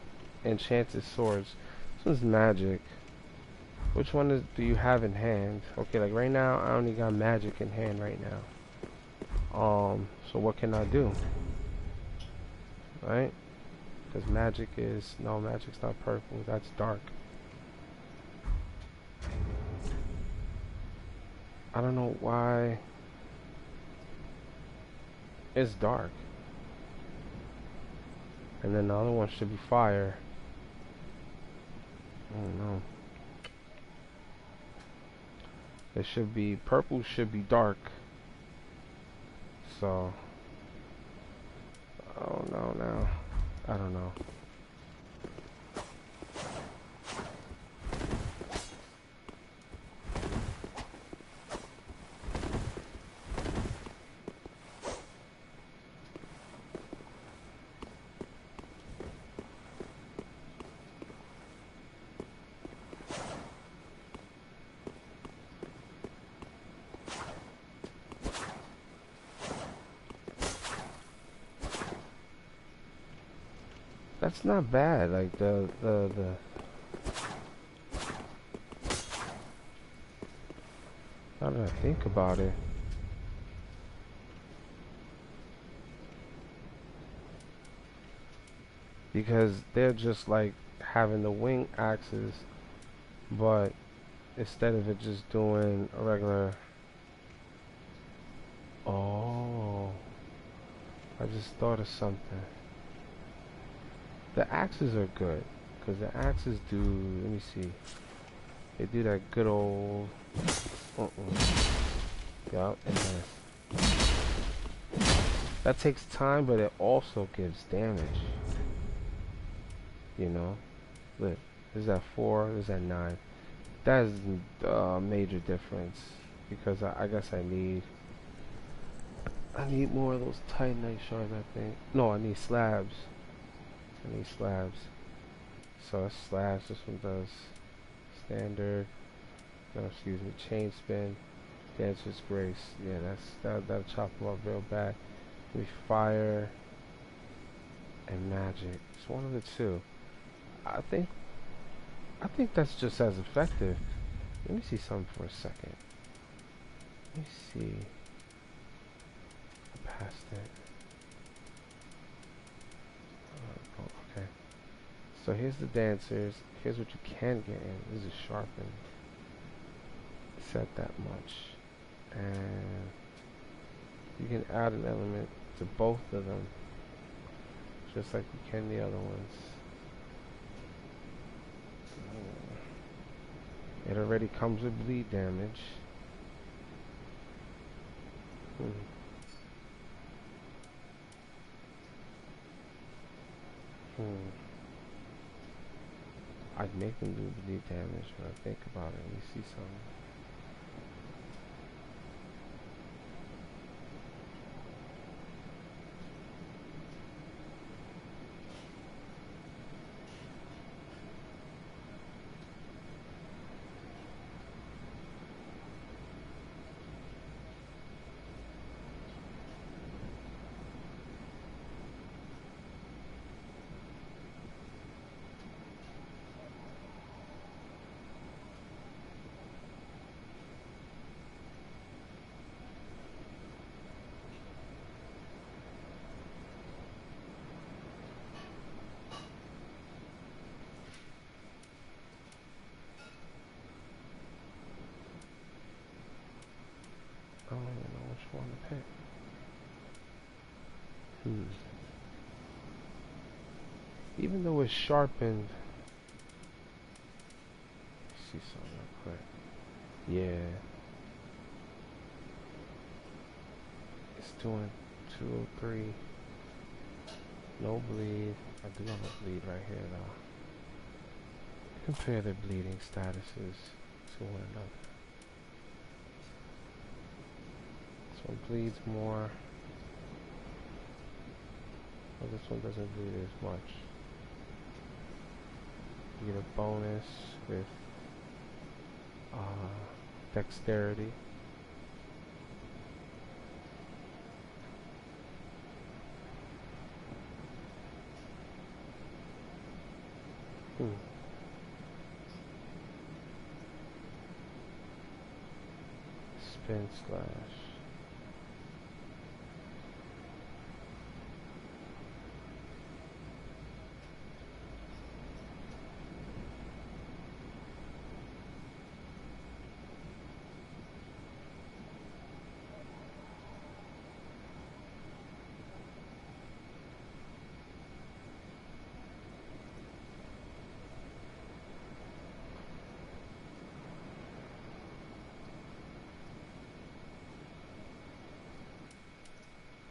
enchanted swords. This one's magic. Which one do you have in hand? Okay, like right now I only got magic in hand right now. So what can I do? Right? Because magic is, no, magic's not purple, that's dark. I don't know why it's dark. And then the other one should be fire. I don't know. It should be, purple should be dark. So, I don't know now. I don't know. That's not bad, like the now that I think about it, because they're just like having the wing axes, but instead of it just doing a regular, oh, I just thought of something. The axes are good, because the axes do, let me see, they do that good old, yup, and that takes time, but it also gives damage, you know, look, there's that 4, there's that 9, that is a major difference, because I guess I need more of those titanite shards, I think, no, I need slabs. I need slabs. So that's slabs. This one does standard. No, excuse me. Chain spin. Dancer's grace. Yeah, that'll chop them up real bad. Maybe fire and magic. It's one of the two. I think that's just as effective. Let me see something for a second. Let me see. I passed it. Okay. So here's the dancers. Here's what you can get in. This is sharpened. Set that much. And you can add an element to both of them. Just like you can the other ones. It already comes with bleed damage. I'd make them do bleed damage when I think about it. Let me see something. I don't even know which one to pick. Even though it's sharpened, let's see something real quick. Yeah, it's doing 203. No bleed. I do have a bleed right here though. Compare the bleeding statuses to one another. one bleeds more. Well, this one doesn't bleed as much. You get a bonus with dexterity. Spin slash.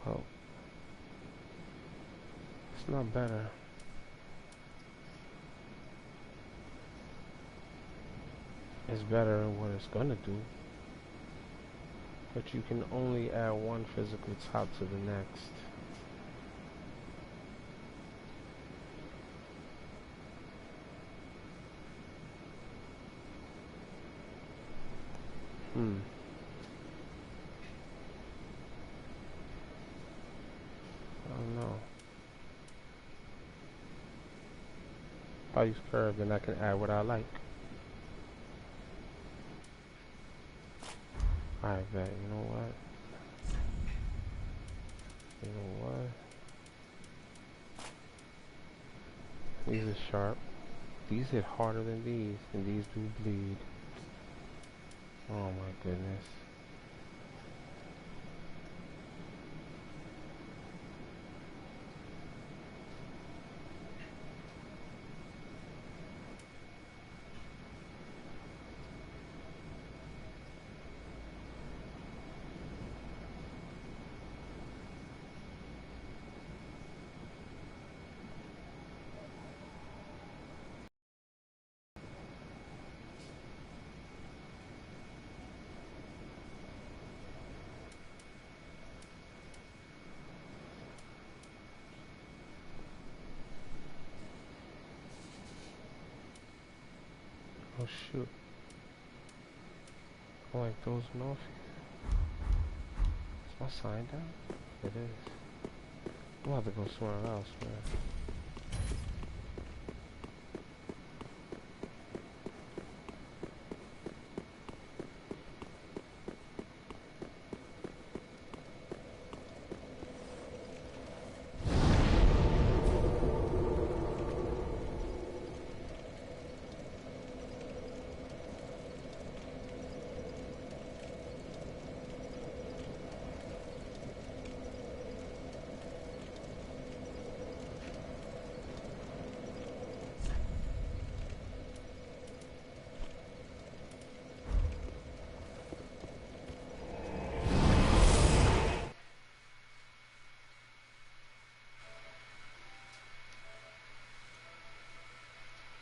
Oh, it's not better. It's better than what it's gonna do. But you can only add one physical top to the next. I don't know. If I use curve, then I can add what I like. I bet. You know what? You know what? These are sharp. These hit harder than these, and these do bleed. Oh my goodness. Oh shoot. Oh, like those off. Is my sign down? It is. I'm gonna have to go somewhere else, man.